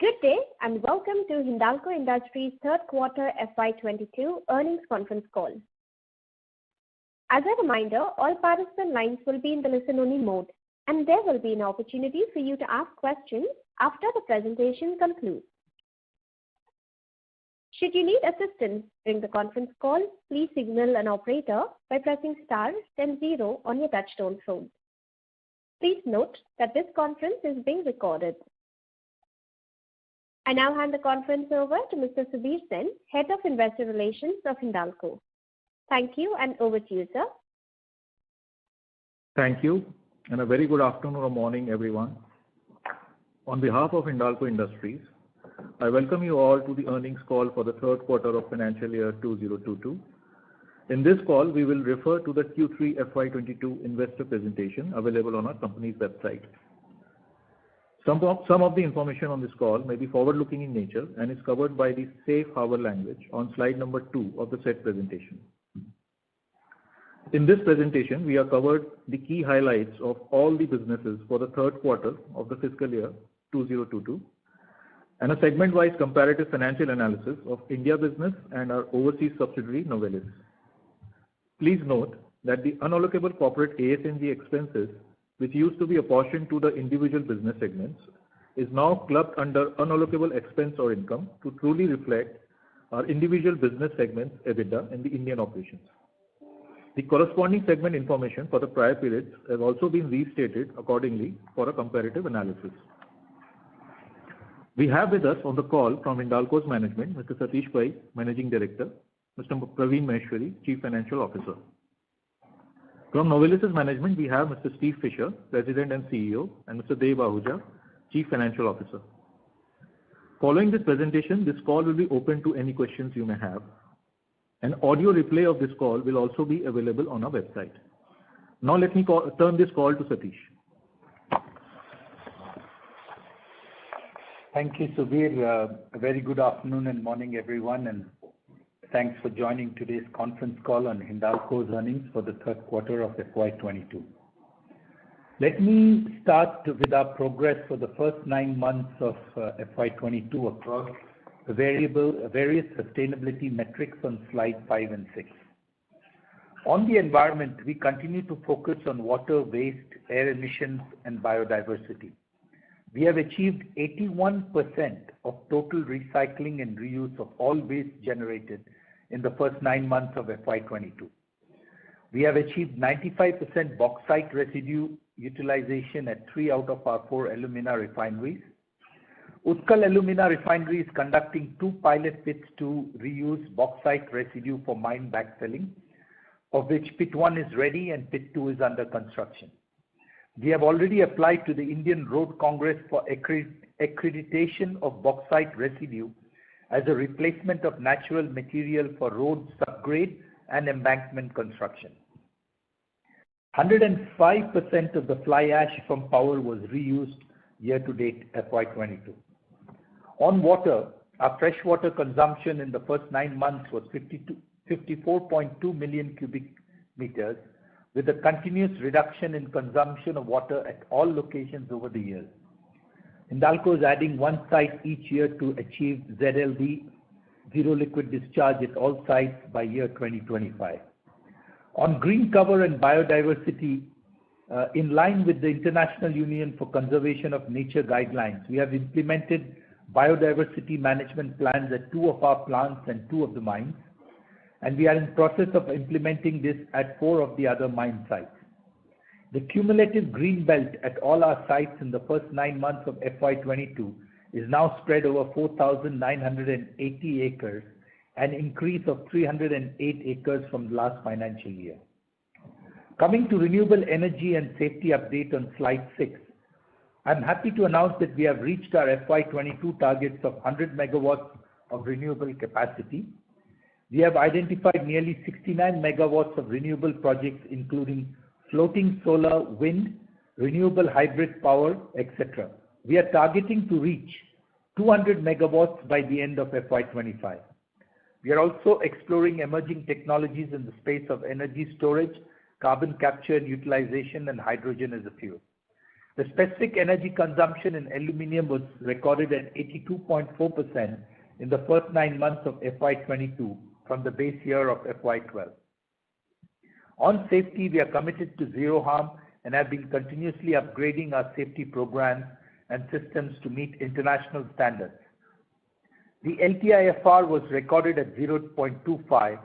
Good day and welcome to Hindalco Industries third quarter FY22 earnings conference call. As a reminder, all participant lines will be in the listen-only mode, and there will be an opportunity for you to ask questions after the presentation concludes. Should you need assistance during the conference call, please signal an operator by pressing star then 0 on your touchtone phone. Please note that this conference is being recorded. I now hand the conference over to Mr. Subir Sen, Head of Investor Relations of Hindalco. Thank you, and over to you, sir. Thank you, and a very good afternoon or morning, everyone. On behalf of Hindalco Industries, I welcome you all to the earnings call for the third quarter of financial year 2022. In this call, we will refer to the Q3FY22 investor presentation available on our company's website. Some of the information on this call may be forward-looking in nature and is covered by the safe harbor language on slide number 2 of the said presentation. In this presentation, we have covered the key highlights of all the businesses for the third quarter of the fiscal year 2022 and a segment-wise comparative financial analysis of India business and our overseas subsidiary Novelis. Please note that the unallocable corporate AS&G expenses, which used to be apportioned to the individual business segments, is now clubbed under unallocable expense or income to truly reflect our individual business segments EBITDA in the Indian operations. The corresponding segment information for the prior periods has also been restated accordingly for a comparative analysis. We have with us on the call from Hindalco's management, Mr. Satish Pai, Managing Director, Mr. Praveen Maheshwari, Chief Financial Officer. From Novelis' management, we have Mr. Steve Fisher, President and CEO, and Mr. Dev Ahuja, Chief Financial Officer. Following this presentation, this call will be open to any questions you may have. An audio replay of this call will also be available on our website. Now let me turn this call to Satish. Thank you, Subir. A very good afternoon and morning, everyone, and thanks for joining today's conference call on Hindalco's earnings for the third quarter of FY22. Let me start with our progress for the first 9 months of FY22 across the various sustainability metrics on slide 5 and 6. On the environment, we continue to focus on water, waste, air emissions, and biodiversity. We have achieved 81% of total recycling and reuse of all waste generated in the first 9 months of FY22. We have achieved 95% bauxite residue utilization at 3 out of our 4 alumina refineries. Utkal Alumina Refinery is conducting 2 pilot pits to reuse bauxite residue for mine backfilling, of which pit 1 is ready and pit 2 is under construction. We have already applied to the Indian Road Congress for accreditation of bauxite residue as a replacement of natural material for road subgrade and embankment construction. 105% of the fly ash from power was reused year-to-date FY22. On water, our freshwater consumption in the first 9 months was 54.2 million cubic meters, with a continuous reduction in consumption of water at all locations over the years. Hindalco is adding 1 site each year to achieve ZLD, zero liquid discharge, at all sites by year 2025. On green cover and biodiversity, in line with the International Union for Conservation of Nature guidelines, we have implemented biodiversity management plans at 2 of our plants and 2 of the mines, and we are in process of implementing this at 4 of the other mine sites. The cumulative green belt at all our sites in the first 9 months of FY22 is now spread over 4,980 acres, an increase of 308 acres from the last financial year. Coming to renewable energy and safety update on slide 6, I'm happy to announce that we have reached our FY22 targets of 100 megawatts of renewable capacity. We have identified nearly 69 megawatts of renewable projects, including floating solar, wind, renewable hybrid power, etc. We are targeting to reach 200 megawatts by the end of FY25. We are also exploring emerging technologies in the space of energy storage, carbon capture and utilization, and hydrogen as a fuel. The specific energy consumption in aluminium was recorded at 82.4% in the first 9 months of FY22 from the base year of FY12. On safety, we are committed to zero harm and have been continuously upgrading our safety programs and systems to meet international standards. The LTIFR was recorded at 0.25.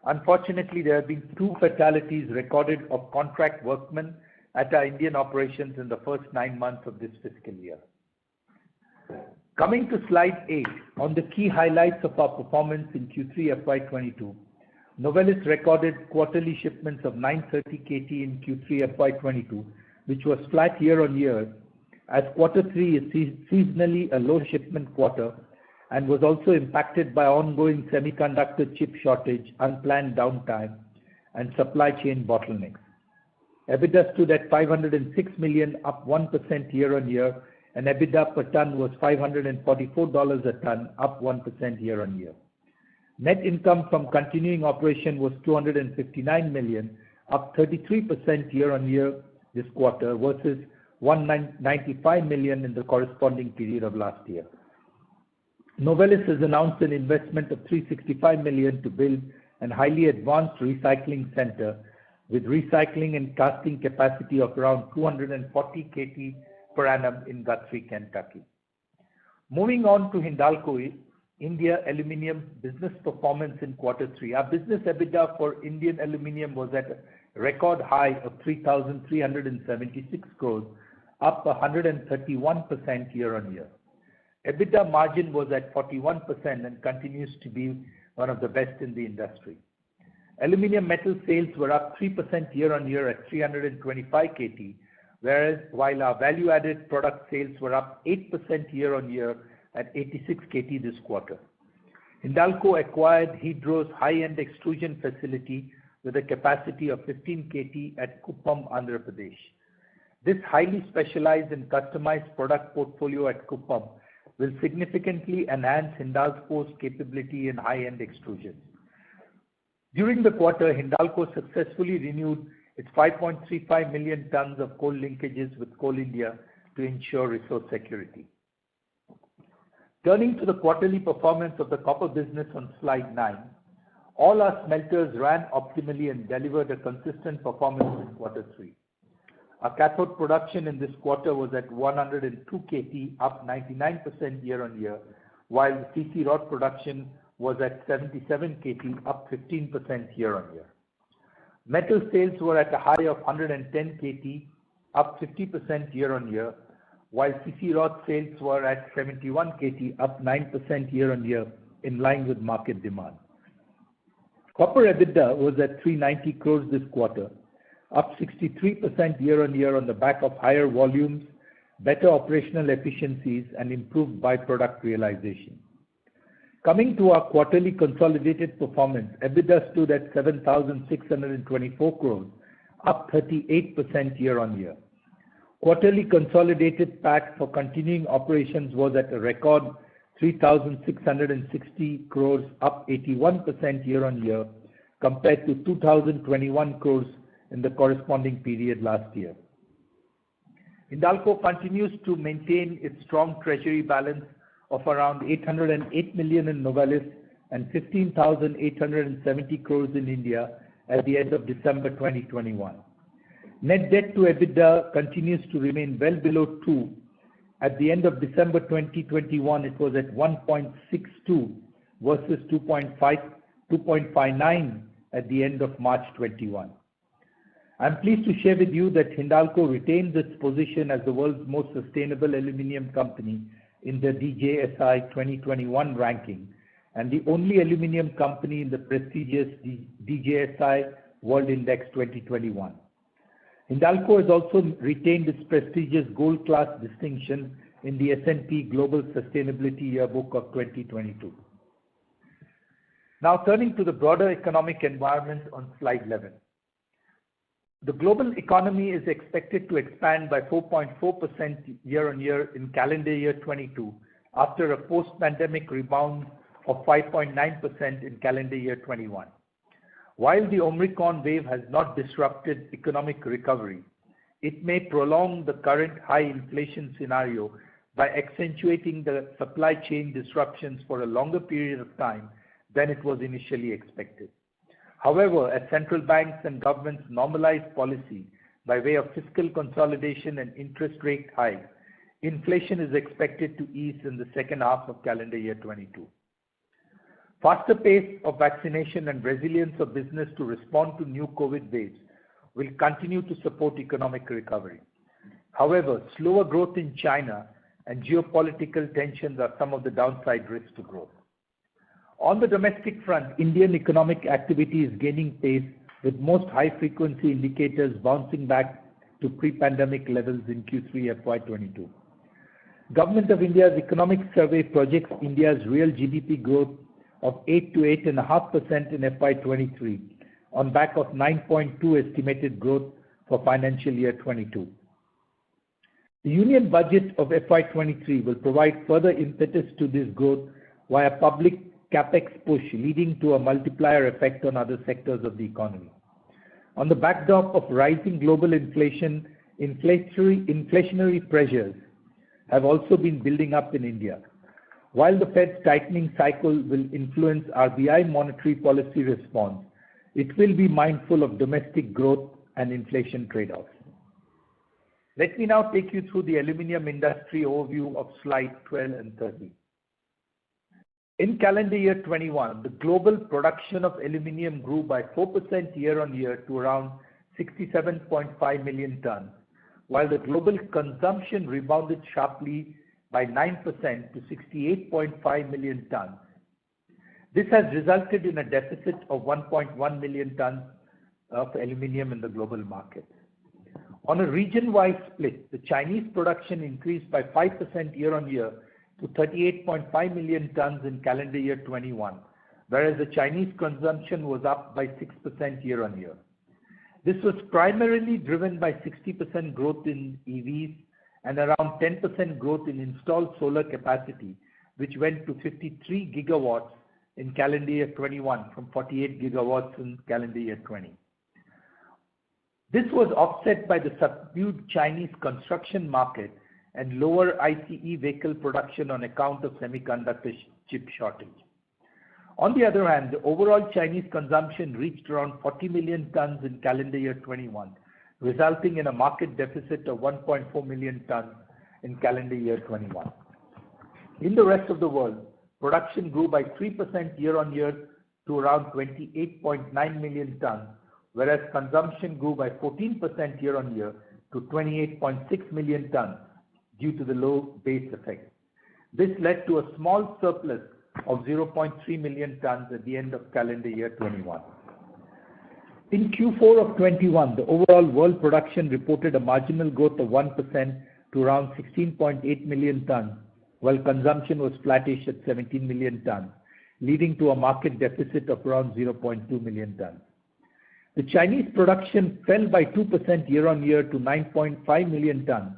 Unfortunately, there have been 2 fatalities recorded of contract workmen at our Indian operations in the first 9 months of this fiscal year. Coming to slide 8, on the key highlights of our performance in Q3 FY22, Novelis recorded quarterly shipments of 930 KT in Q3 FY22, which was flat year on year, as Q3 is seasonally a low shipment quarter and was also impacted by ongoing semiconductor chip shortage, unplanned downtime, and supply chain bottlenecks. EBITDA stood at 506 million, up 1% year on year, and EBITDA per ton was $544 a ton, up 1% year on year. Net income from continuing operation was 259 million, up 33% year on year this quarter versus 195 million in the corresponding period of last year. Novelis has announced an investment of 365 million to build a highly advanced recycling center with recycling and casting capacity of around 240 KT per annum in Guthrie, Kentucky. Moving on to Hindalco, India Aluminium business performance in Q3. Our business EBITDA for Indian Aluminium was at a record high of 3,376 crores, up 131% year on year. EBITDA margin was at 41% and continues to be one of the best in the industry. Aluminium metal sales were up 3% year on year at 325 KT, whereas while our value-added product sales were up 8% year on year at 86 KT this quarter. Hindalco acquired Hydro's high-end extrusion facility with a capacity of 15 KT at Kuppam, Andhra Pradesh. This highly specialized and customized product portfolio at Kuppam will significantly enhance Hindalco's capability in high-end extrusions. During the quarter, Hindalco successfully renewed its 5.35 million tons of coal linkages with Coal India to ensure resource security. Turning to the quarterly performance of the copper business on slide 9, all our smelters ran optimally and delivered a consistent performance in Q3. Our cathode production in this quarter was at 102 KT, up 99% year on year, while the CC rod production was at 77 KT, up 15% year on year. Metal sales were at a high of 110 KT, up 50% year on year, while CC rod sales were at 71 KT, up 9% year on year, in line with market demand. Copper EBITDA was at 390 crores this quarter, up 63% year on year on the back of higher volumes, better operational efficiencies, and improved byproduct realization. Coming to our quarterly consolidated performance, EBITDA stood at 7,624 crores, up 38% year on year. Quarterly consolidated PAT for continuing operations was at a record 3,660 crores, up 81% year on year, compared to 2,021 crores in the corresponding period last year. Hindalco continues to maintain its strong treasury balance of around 808 million in Novelis and 15,870 crores in India at the end of December 2021. Net debt to EBITDA continues to remain well below 2. At the end of December 2021, it was at 1.62 versus 2.59 at the end of March 21. I'm pleased to share with you that Hindalco retains its position as the world's most sustainable aluminium company in the DJSI 2021 ranking and the only aluminium company in the prestigious DJSI World Index 2021. Hindalco has also retained its prestigious gold class distinction in the S&P Global Sustainability Yearbook of 2022. Now turning to the broader economic environment on slide 11. The global economy is expected to expand by 4.4% year on year in calendar year 22 after a post-pandemic rebound of 5.9% in calendar year 21. While the Omicron wave has not disrupted economic recovery, it may prolong the current high inflation scenario by accentuating the supply chain disruptions for a longer period of time than it was initially expected. However, as central banks and governments normalize policy by way of fiscal consolidation and interest rate hikes, inflation is expected to ease in the second half of calendar year 22. Faster pace of vaccination and resilience of business to respond to new COVID waves will continue to support economic recovery. However, slower growth in China and geopolitical tensions are some of the downside risks to growth. On the domestic front, Indian economic activity is gaining pace, with most high-frequency indicators bouncing back to pre-pandemic levels in Q3FY22. Government of India's economic survey projects India's real GDP growth of 8 to 8.5% in FY23 on back of 9.2 estimated growth for financial year 22. The Union Budget of FY23 will provide further impetus to this growth via public capex push, leading to a multiplier effect on other sectors of the economy. On the backdrop of rising global inflation, inflationary pressures have also been building up in India. While the Fed's tightening cycle will influence RBI monetary policy response, it will be mindful of domestic growth and inflation trade-offs. Let me now take you through the aluminium industry overview of slide 12 and 13. In calendar year 21, the global production of aluminium grew by 4% year-on-year to around 67.5 million tons, while the global consumption rebounded sharply by 9% to 68.5 million tons. This has resulted in a deficit of 1.1 million tons of aluminium in the global market. On a region-wide split, the Chinese production increased by 5% year-on-year to 38.5 million tons in calendar year 21, whereas the Chinese consumption was up by 6% year-on-year. This was primarily driven by 60% growth in EVs and around 10% growth in installed solar capacity, which went to 53 gigawatts in calendar year 21 from 48 gigawatts in calendar year 20. This was offset by the subdued Chinese construction market and lower ICE vehicle production on account of semiconductor chip shortage. On the other hand, the overall Chinese consumption reached around 40 million tons in calendar year 21, resulting in a market deficit of 1.4 million tons in calendar year 21. In the rest of the world, production grew by 3% year-on-year to around 28.9 million tons, whereas consumption grew by 14% year-on-year to 28.6 million tons due to the low base effect. This led to a small surplus of 0.3 million tons at the end of calendar year 21. In Q4 of 21, the overall world production reported a marginal growth of 1% to around 16.8 million tons, while consumption was flattish at 17 million tons, leading to a market deficit of around 0.2 million tons. The Chinese production fell by 2% year-on-year to 9.5 million tons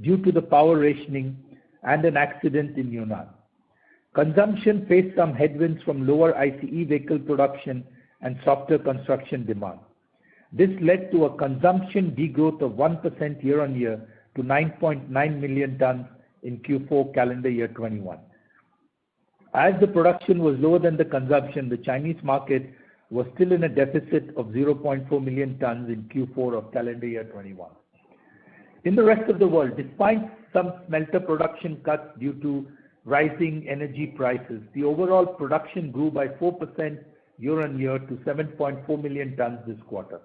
due to the power rationing and an accident in Yunnan. Consumption faced some headwinds from lower ICE vehicle production and softer construction demand. This led to a consumption degrowth of 1% year-on-year to 9.9 million tons in Q4 calendar year 21. As the production was lower than the consumption, the Chinese market was still in a deficit of 0.4 million tons in Q4 of calendar year 21. In the rest of the world, despite some smelter production cuts due to rising energy prices, the overall production grew by 4% year-on-year to 7.4 million tons this quarter.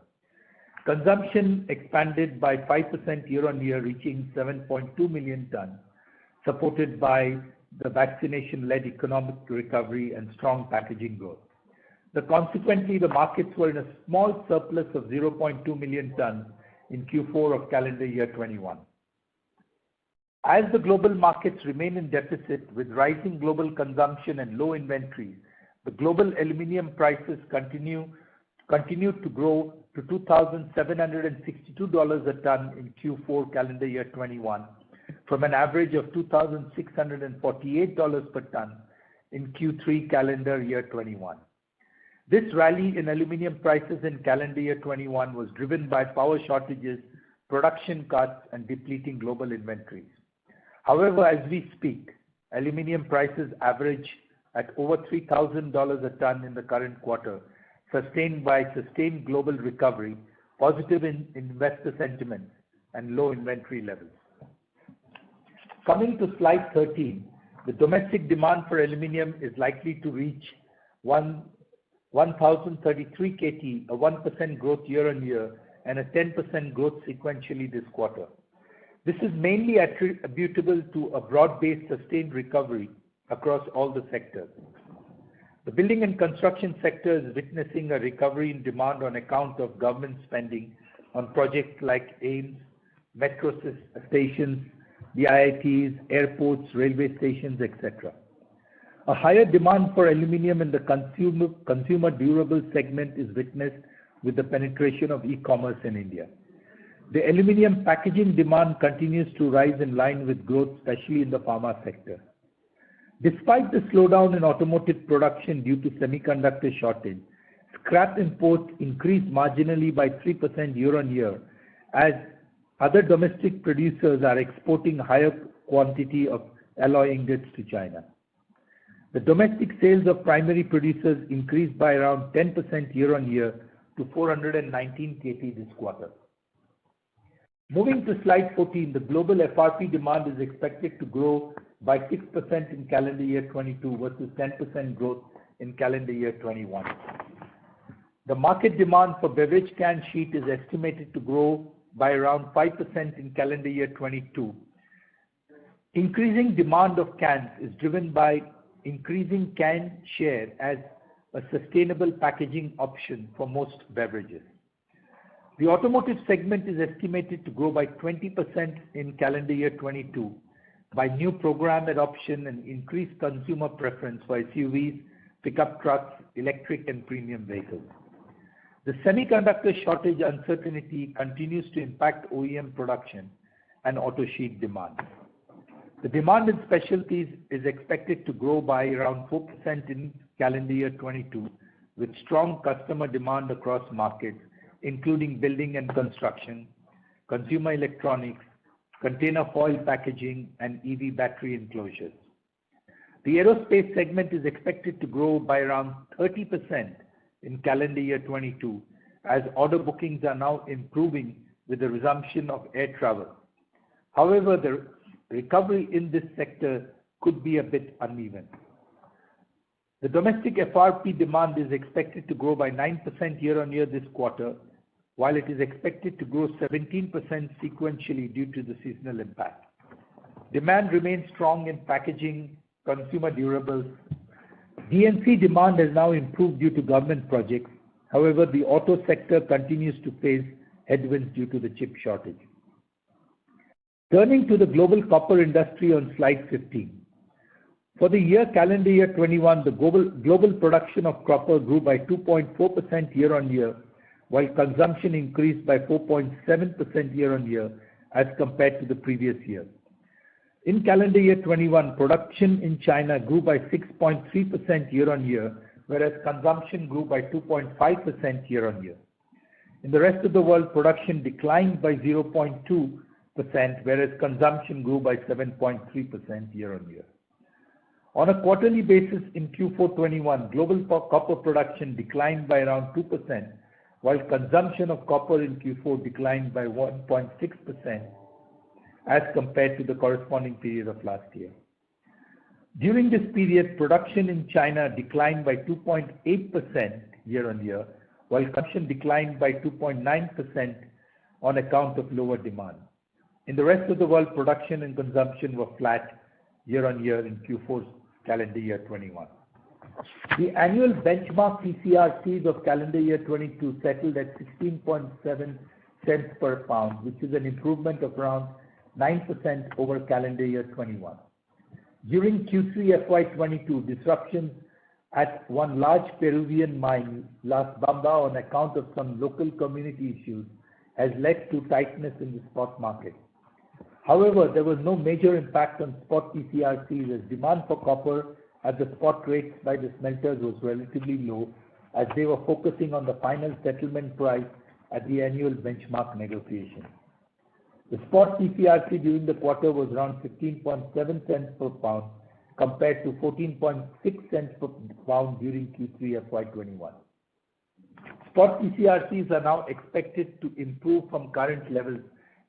Consumption expanded by 5% year-on-year, reaching 7.2 million tons, supported by the vaccination-led economic recovery and strong packaging growth. Consequently, the markets were in a small surplus of 0.2 million tons in Q4 of calendar year 21. As the global markets remain in deficit with rising global consumption and low inventories, the global aluminium prices continue to grow to $2,762 a ton in Q4 calendar year 21, from an average of $2,648 per ton in Q3 calendar year 21. This rally in aluminium prices in calendar year 21 was driven by power shortages production cuts, and depleting global inventories. However, as we speak, aluminium prices average at over $3,000 a ton in the current quarter, sustained by sustained global recovery, positive investor sentiment, and low inventory levels. Coming to slide 13, the domestic demand for aluminium is likely to reach 1,033 KT, a 1% growth year-on-year and a 10% growth sequentially this quarter. This is mainly attributable to a broad-based sustained recovery across all the sectors. The building and construction sector is witnessing a recovery in demand on account of government spending on projects like AIIMS, metro stations, the IITs, airports, railway stations, etc. A higher demand for aluminium in the consumer durable segment is witnessed with the penetration of e-commerce in India. The aluminium packaging demand continues to rise in line with growth, especially in the pharma sector. Despite the slowdown in automotive production due to semiconductor shortage, scrap imports increased marginally by 3% year-on-year as other domestic producers are exporting higher quantity of alloy ingots to China. The domestic sales of primary producers increased by around 10% year-on-year to 419 KT this quarter. Moving to slide 14, the global FRP demand is expected to grow by 6% in calendar year 22 versus 10% growth in calendar year 21. The market demand for beverage can sheet is estimated to grow by around 5% in calendar year 22. Increasing demand of cans is driven by increasing can share as a sustainable packaging option for most beverages. The automotive segment is estimated to grow by 20% in calendar year 22 by new program adoption and increased consumer preference for SUVs, pickup trucks, electric and premium vehicles. The semiconductor shortage uncertainty continues to impact OEM production and auto sheet demand. The demand in specialties is expected to grow by around 4% in calendar year 22 with strong customer demand across markets including building and construction, consumer electronics, container foil packaging, and EV battery enclosures. The aerospace segment is expected to grow by around 30% in calendar year 22 as order bookings are now improving with the resumption of air travel. However, the recovery in this sector could be a bit uneven. The domestic FRP demand is expected to grow by 9% year-on-year this quarter, while it is expected to grow 17% sequentially due to the seasonal impact. Demand remains strong in packaging, consumer durables. DNC demand has now improved due to government projects. However, the auto sector continues to face headwinds due to the chip shortage. Turning to the global copper industry on slide 15. For the year calendar year 21, the global production of copper grew by 2.4% year-on-year, while consumption increased by 4.7% year-on-year as compared to the previous year. In calendar year 21, production in China grew by 6.3% year-on-year, whereas consumption grew by 2.5% year-on-year. In the rest of the world, production declined by 0.2%, whereas consumption grew by 7.3% year-on-year. On a quarterly basis in Q4 21, global copper production declined by around 2%, while consumption of copper in Q4 declined by 1.6% as compared to the corresponding period of last year. During this period, production in China declined by 2.8% year-on-year, while consumption declined by 2.9% on account of lower demand. In the rest of the world, production and consumption were flat year-on-year in Q4 calendar year 21. The annual benchmark TCRCs of calendar year 22 settled at 16.7 cents per pound, which is an improvement of around 9% over calendar year 21. During Q3FY22, disruptions at one large Peruvian mine, Las Bamba, on account of some local community issues, has led to tightness in the spot market. However, there was no major impact on spot TCRCs as demand for copper at the spot rates by the smelters was relatively low as they were focusing on the final settlement price at the annual benchmark negotiation. The spot TCRC during the quarter was around 15.7 cents per pound compared to 14.6 cents per pound during Q3FY21. Spot TCRCs are now expected to improve from current levels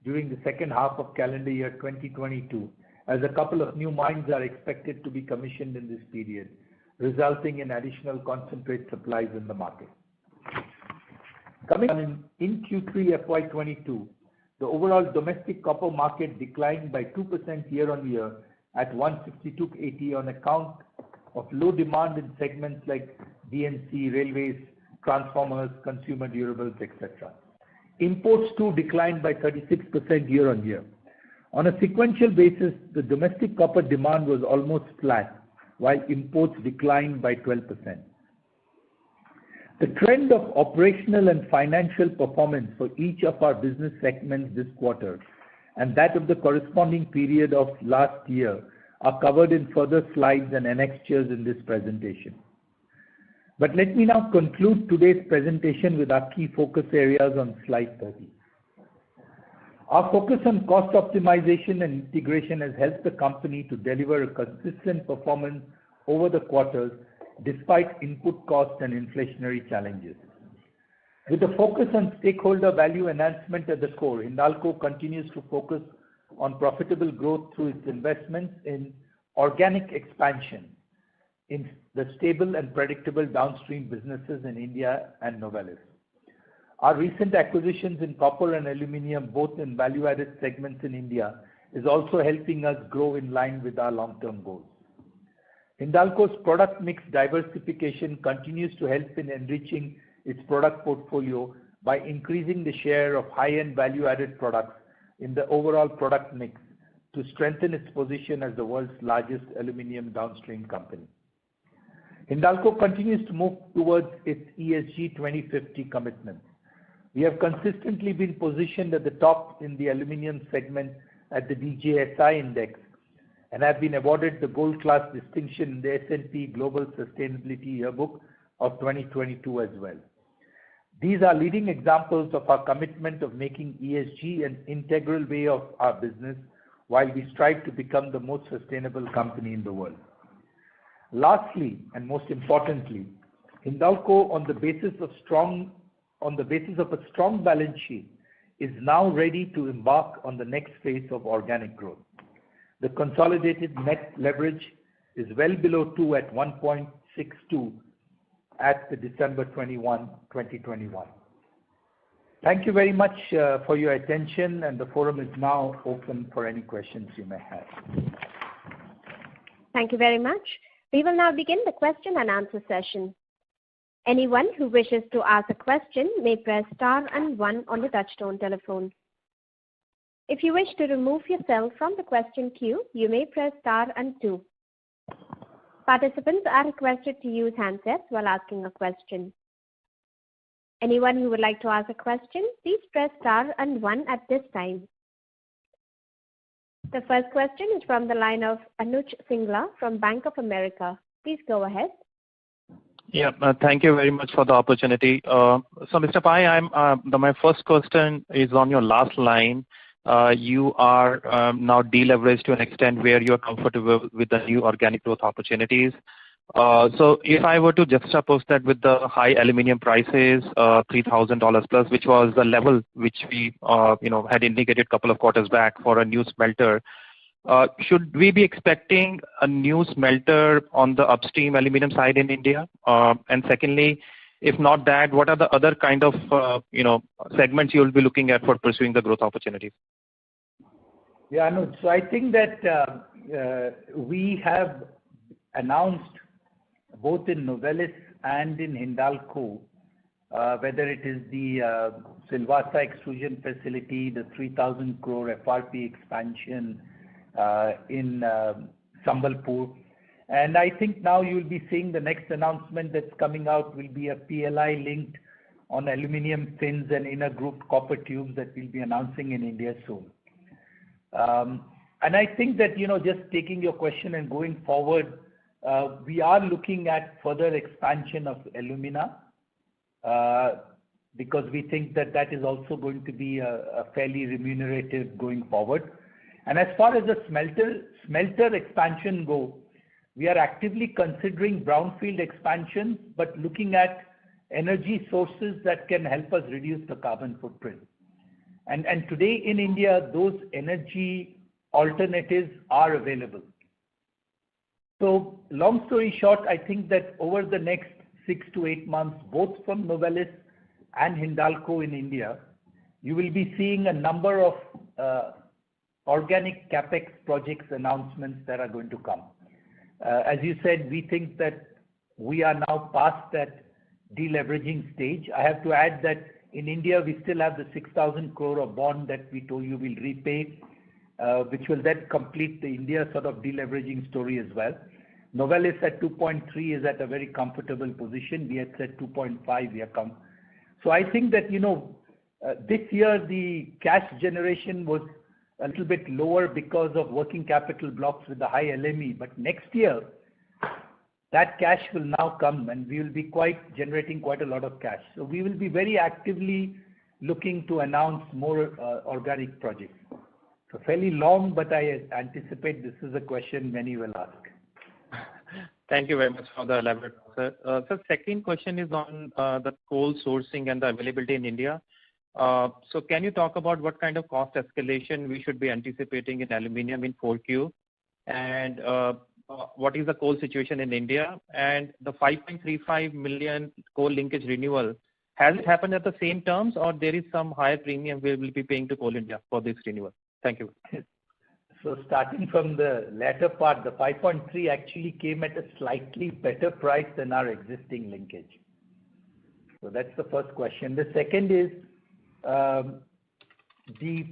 during the second half of calendar year 2022, as a couple of new mines are expected to be commissioned in this period, resulting in additional concentrate supplies in the market. Coming in Q3FY22, the overall domestic copper market declined by 2% year-on-year at 162.80 on account of low demand in segments like DNC, railways, transformers, consumer durables, etc. Imports too declined by 36% year-on-year. On a sequential basis, the domestic copper demand was almost flat, while imports declined by 12%. The trend of operational and financial performance for each of our business segments this quarter and that of the corresponding period of last year are covered in further slides and annexures in this presentation. But let me now conclude today's presentation with our key focus areas on slide 30. Our focus on cost optimization and integration has helped the company to deliver a consistent performance over the quarters despite input costs and inflationary challenges. With the focus on stakeholder value enhancement at the core, Hindalco continues to focus on profitable growth through its investments in organic expansion in the stable and predictable downstream businesses in India and Novelis. Our recent acquisitions in copper and aluminium, both in value-added segments in India, is also helping us grow in line with our long-term goals. Hindalco's product mix diversification continues to help in enriching its product portfolio by increasing the share of high-end value-added products in the overall product mix to strengthen its position as the world's largest aluminium downstream company. Hindalco continues to move towards its ESG 2050 commitments. We have consistently been positioned at the top in the aluminium segment at the DJSI index and have been awarded the gold class distinction in the S&P Global Sustainability Yearbook of 2022 as well. These are leading examples of our commitment of making ESG an integral way of our business while we strive to become the most sustainable company in the world. Lastly, and most importantly, Hindalco, on the basis of a strong balance sheet, is now ready to embark on the next phase of organic growth. The consolidated net leverage is well below 2 at 1.62 at the December 2021. Thank you very much for your attention, and the forum is now open for any questions you may have. Thank you very much. We will now begin the question and answer session. Anyone who wishes to ask a question may press star and 1 on the touchtone telephone. If you wish to remove yourself from the question queue, you may press star and 2. Participants are requested to use handsets while asking a question. Anyone who would like to ask a question, please press star and 1 at this time. The first question is from the line of Anuj Singla from Bank of America. Please go ahead. Yeah, thank you very much for the opportunity. So, Mr. Pai, my first question is on your last line. You are now deleveraged to an extent where you are comfortable with the new organic growth opportunities. So, if I were to juxtapose that with the high aluminium prices, $3,000 plus, which was the level which we had indicated a couple of quarters back for a new smelter, should we be expecting a new smelter on the upstream aluminium side in India? And secondly, if not that, what are the other kind of segments you will be looking at for pursuing the growth opportunities? Yeah, no. So I think that we have announced both in Novelis and in Hindalco, whether it is the Silvassa extrusion facility, the 3,000 crore FRP expansion in Sambalpur. And I think now you'll be seeing the next announcement that's coming out will be a PLI linked on aluminium fins and inner grooved copper tubes that we'll be announcing in India soon. And I think that, just taking your question and going forward, we are looking at further expansion of alumina. because we think that that is also going to be a fairly remunerative going forward. And as far as the smelter expansion go, we are actively considering brownfield expansions, but looking at energy sources that can help us reduce the carbon footprint. And today in India, those energy alternatives are available. So long story short, I think that over the next 6 to 8 months, both from Novelis and Hindalco in India, you will be seeing a number of organic capex projects announcements that are going to come. As you said, we think that we are now past that deleveraging stage. I have to add that in India, we still have the 6,000 crore of bond that we told you we'll repay, which will then complete the India sort of deleveraging story as well. Novelis at 2.3 is at a very comfortable position. We had said 2.5, we have come. So I think that, this year the cash generation was a little bit lower because of working capital blocks with the high LME. But next year, that cash will now come and we will be generating quite a lot of cash. So we will be very actively looking to announce more organic projects. So fairly long, but I anticipate this is a question many will ask. Thank you very much for the elaborate answer. So second question is on the coal sourcing and the availability in India. So can you talk about what kind of cost escalation we should be anticipating in aluminium in 4Q? And what is the coal situation in India? And the 5.35 million coal linkage renewal, has it happened at the same terms or there is some higher premium we will be paying to Coal India for this renewal? Thank you. So starting from the latter part, the 5.3 actually came at a slightly better price than our existing linkage. So that's the first question. The second is the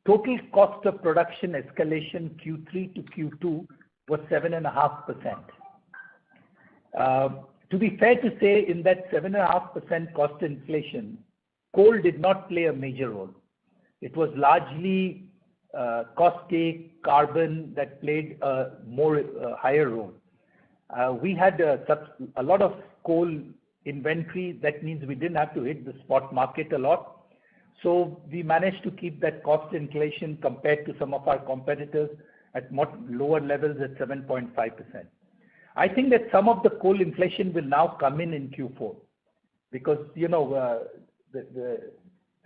total cost of production escalation Q3 to Q2 was 7.5%. To be fair to say, in that 7.5% cost inflation, coal did not play a major role. It was largely caustic, carbon that played a higher role. We had a lot of coal inventory. That means we didn't have to hit the spot market a lot. So we managed to keep that cost inflation compared to some of our competitors at much lower levels at 7.5%. I think that some of the coal inflation will now come in Q4 because, the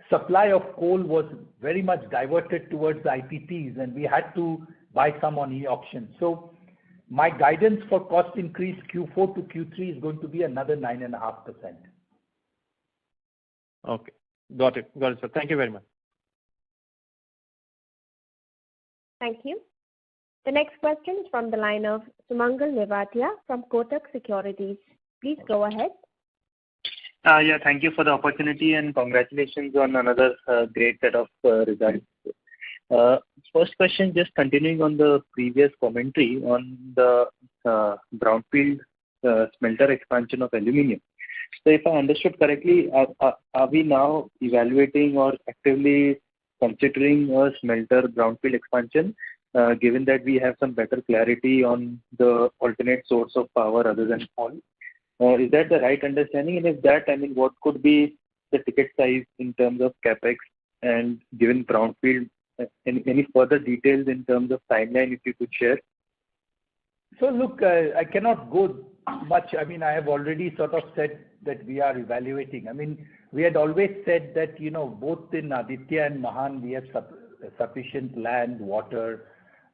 supply of coal was very much diverted towards the IPPs and we had to buy some on e-auction. So my guidance for cost increase Q4 to Q3 is going to be another 9.5%. Okay. Got it, sir. Thank you very much. Thank you. The next question is from the line of Sumangal Nevatia from Kotak Securities. Please go ahead. Thank you for the opportunity and congratulations on another great set of results. First question, just continuing on the previous commentary on the brownfield smelter expansion of aluminium. So if I understood correctly, are we now evaluating or actively considering a smelter brownfield expansion, given that we have some better clarity on the alternate source of power other than coal? Is that the right understanding? And if that, what could be the ticket size in terms of capex and given brownfield, any further details in terms of timeline if you could share? So look, I cannot go much. I have already sort of said that we are evaluating. We had always said that, both in Aditya and Mahan, we have sufficient land, water,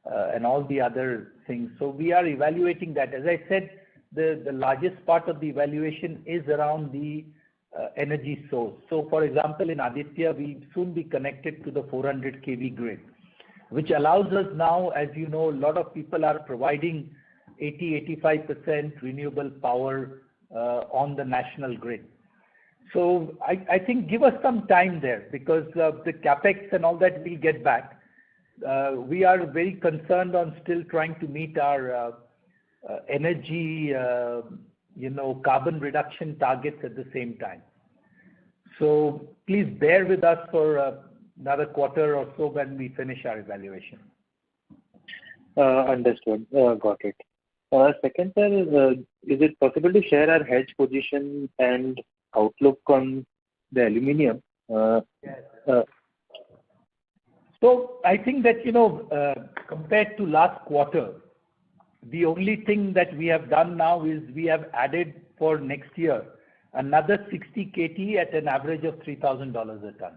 and all the other things. So we are evaluating that. As I said, the largest part of the evaluation is around the energy source. So for example, in Aditya, we'll soon be connected to the 400 kV grid, which allows us now, as you know, a lot of people are providing 80-85% renewable power on the national grid. So I think give us some time there because the capex and all that we'll get back. We are very concerned on still trying to meet our energy, carbon reduction targets at the same time. So please bear with us for another quarter or so when we finish our evaluation. Understood. Got it. Second, sir, is it possible to share our hedge position and outlook on the aluminium. Yes. So I think that, compared to last quarter, the only thing that we have done now is we have added for next year another 60 KT at an average of $3,000 a ton.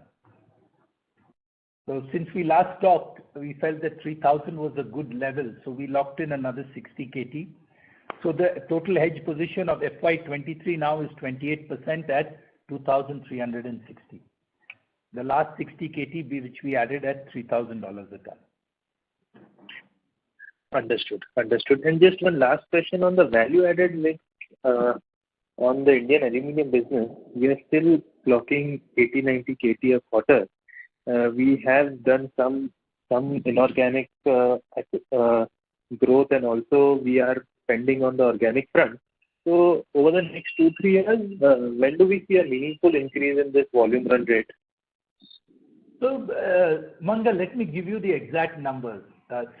So since we last talked, we felt that 3,000 was a good level, so we locked in another 60 KT. So the total hedge position of FY23 now is 28% at 2,360. The last 60 KT which we added at $3,000 a ton. Understood. And just one last question on the value-added mix on the Indian aluminium business. We are still clocking 80-90 KT a quarter. We have done some inorganic growth, and also we are spending on the organic front. So over the next 2-3 years, when do we see a meaningful increase in this volume run rate? So, Mangal, let me give you the exact numbers.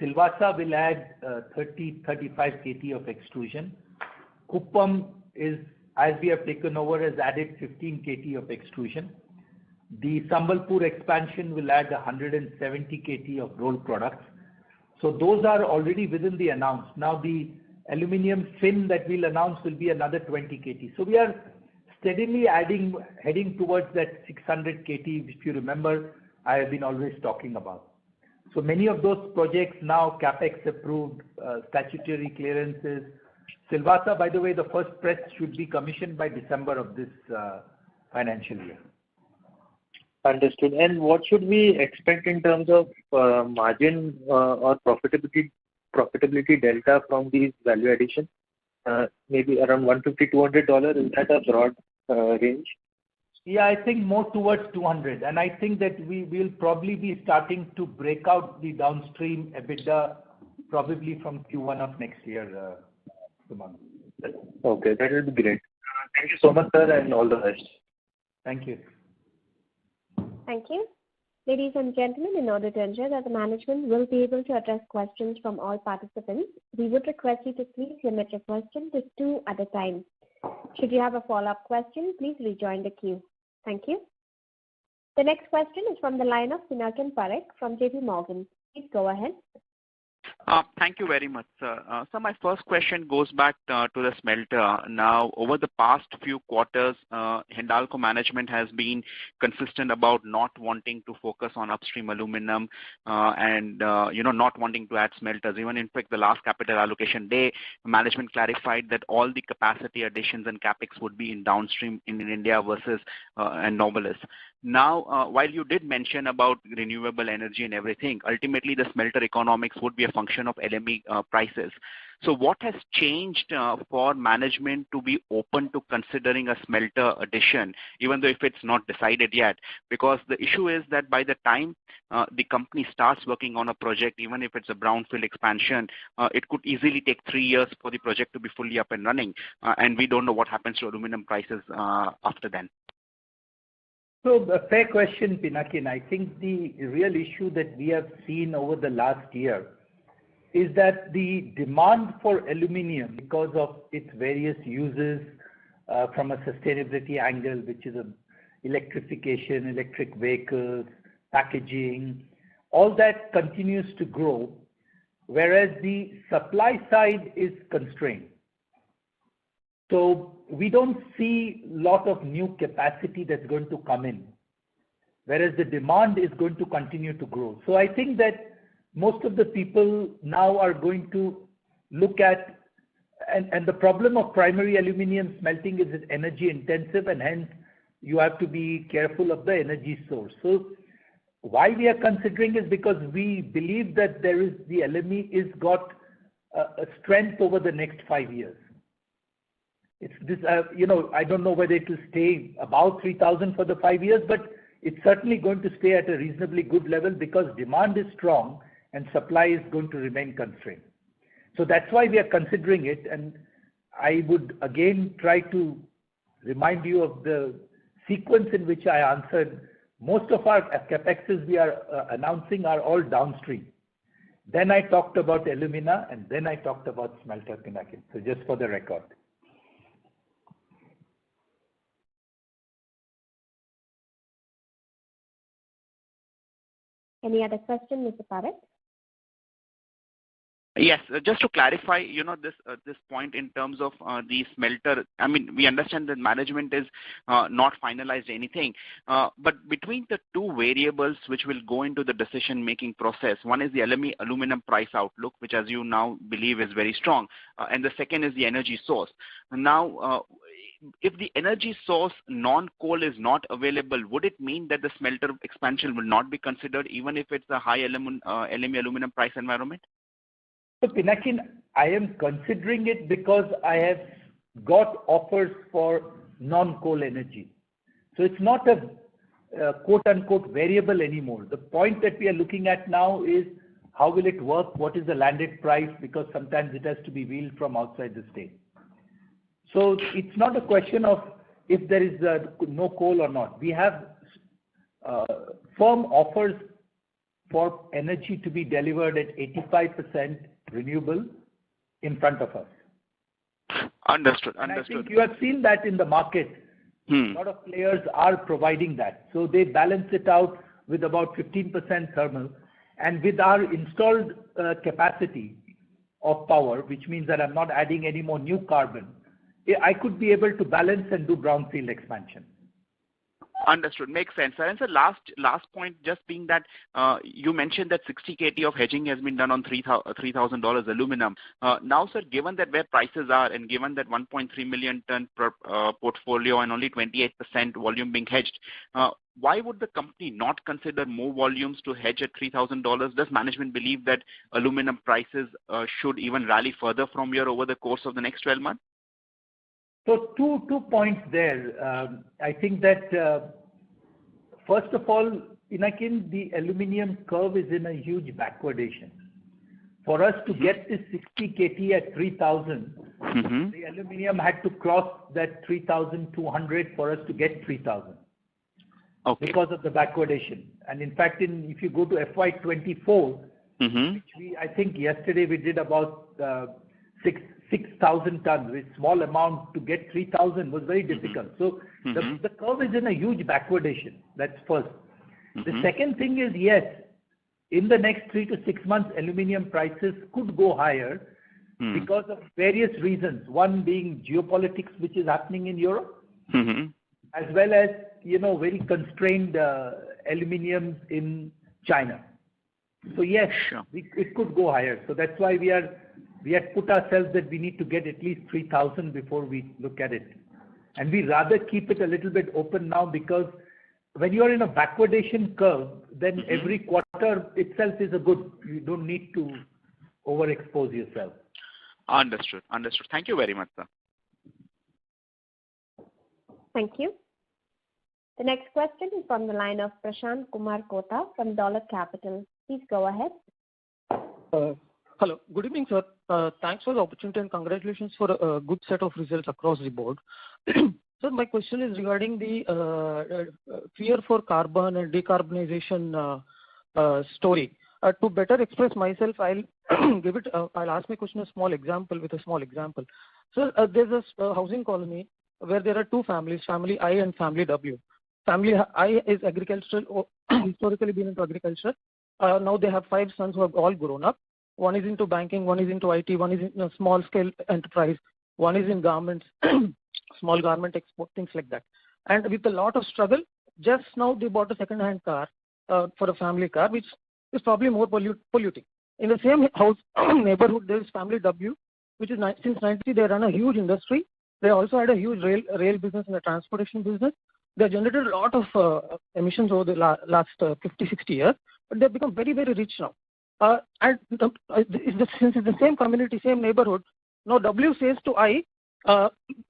Silvassa will add 30-35 KT of extrusion. Kuppam is, as we have taken over, has added 15 KT of extrusion. The Sambalpur expansion will add 170 KT of rolled products. So those are already within the announced. Now the aluminium fin that we'll announce will be another 20 KT. So we are steadily heading towards that 600 KT, which you remember I have been always talking about. So many of those projects now capex approved, statutory clearances. Silvassa, by the way, the first press should be commissioned by December of this financial year. Understood. And what should we expect in terms of margin or profitability delta from these value addition? Maybe around $150-200. Is that a broad range? Yeah, I think more towards 200. And I think that we will probably be starting to break out the downstream EBITDA probably from Q1 of next year, Sumant. Okay, that will be great. Thank you so much, sir, and all the best. Thank you. Thank you. Ladies and gentlemen, in order to ensure that the management will be able to address questions from all participants, we would request you to please limit your question to 2 at a time. Should you have a follow-up question, please rejoin the queue. Thank you. The next question is from the line of Pinakin Parekh from JP Morgan. Please go ahead. Thank you very much, sir. So my first question goes back to the smelter. Now, over the past few quarters, Hindalco management has been consistent about not wanting to focus on upstream aluminum and not wanting to add smelters. Even in fact, the last capital allocation day, management clarified that all the capacity additions and capex would be in downstream in India versus and Novelis. Now, while you did mention about renewable energy and everything, ultimately the smelter economics would be a function of LME prices. So what has changed for management to be open to considering a smelter addition, even though if it's not decided yet? Because the issue is that by the time the company starts working on a project, even if it's a brownfield expansion, it could easily take 3 years for the project to be fully up and running. And we don't know what happens to aluminum prices after then. So a fair question, Pinakin. I think the real issue that we have seen over the last year is that the demand for aluminium, because of its various uses from a sustainability angle, which is electrification, electric vehicles, packaging, all that continues to grow, whereas the supply side is constrained. So we don't see a lot of new capacity that's going to come in, whereas the demand is going to continue to grow. So I think that most of the people now are going to look at, and the problem of primary aluminium smelting is it's energy intensive, and hence you have to be careful of the energy source. So why we are considering is because we believe that the LME is got a strength over the next 5 years. It's this, I don't know whether it will stay about 3,000 for the 5 years, but it's certainly going to stay at a reasonably good level because demand is strong and supply is going to remain constrained. So that's why we are considering it. And I would again try to remind you of the sequence in which I answered. Most of our capexes we are announcing are all downstream. Then I talked about alumina, and then I talked about smelter, Pinakin. So just for the record. Any other question, Mr. Parekh? Yes, just to clarify, this point in terms of the smelter. I mean, we understand that management is not finalized anything, but between the two variables which will go into the decision-making process, one is the aluminum price outlook, which as you now believe is very strong, and the second is the energy source. Now, if the energy source non-coal is not available, would it mean that the smelter expansion will not be considered even if it's a high LME aluminum price environment? So Pinakin, I am considering it because I have got offers for non-coal energy. So it's not a quote-unquote variable anymore. The point that we are looking at now is how will it work, what is the landed price, because sometimes it has to be wheeled from outside the state. So it's not a question of if there is no coal or not. We have firm offers for energy to be delivered at 85% renewable in front of us. Understood. And I think you have seen that in the market. A lot of players are providing that. So they balance it out with about 15% thermal. And with our installed capacity of power, which means that I'm not adding any more new carbon, I could be able to balance and do brownfield expansion. Understood. Makes sense. And so last point just being that you mentioned that 60 KT of hedging has been done on $3,000 aluminum. Now, sir, given that where prices are and given that 1.3 million ton per portfolio and only 28% volume being hedged, why would the company not consider more volumes to hedge at $3,000? Does management believe that aluminum prices should even rally further from here over the course of the next 12 months? So two points there. I think that first of all, Pinakin, the aluminium curve is in a huge backwardation. For us to get this 60 KT at 3,000, the aluminium had to cross that 3,200 for us to get 3,000. Okay. Because of the backwardation. And in fact, if you go to FY24, which I think yesterday we did about 6,000 tons, with small amount to get 3,000 was very difficult. So the curve is in a huge backwardation. That's first. The second thing is, yes, in the next 3 to 6 months, aluminium prices could go higher because of various reasons. One being geopolitics, which is happening in Europe, as well as, very constrained aluminium in China. So yes, it could go higher. So that's why we had put ourselves that we need to get at least 3,000 before we look at it. And we rather keep it a little bit open now, because when you are in a backwardation curve, then every quarter itself is a good. You don't need to overexpose yourself. Understood. Thank you very much, sir. Thank you. The next question is from the line of Prashant Kumar Kota from Dolat Capital. Please go ahead. Hello. Good evening, sir. Thanks for the opportunity and congratulations for a good set of results across the board. Sir, my question is regarding the fear for carbon and decarbonization story. To better express myself, I'll ask my question with a small example. So there's a housing colony where there are two families, family I and family W. Family I is agricultural, historically been into agriculture. Now they have 5 sons who have all grown up. One is into banking, one is into IT, one is in a small scale enterprise, one is in garments, small garment export, things like that. And with a lot of struggle, just now they bought a second-hand car for a family car, which is probably more polluting. In the same house neighborhood, there is family W, which is since 90 they run a huge industry. They also had a huge rail business and a transportation business. They generated a lot of emissions over the last 50, 60 years, but they've become very, very rich now. And since it's the same community, same neighborhood, now W says to I,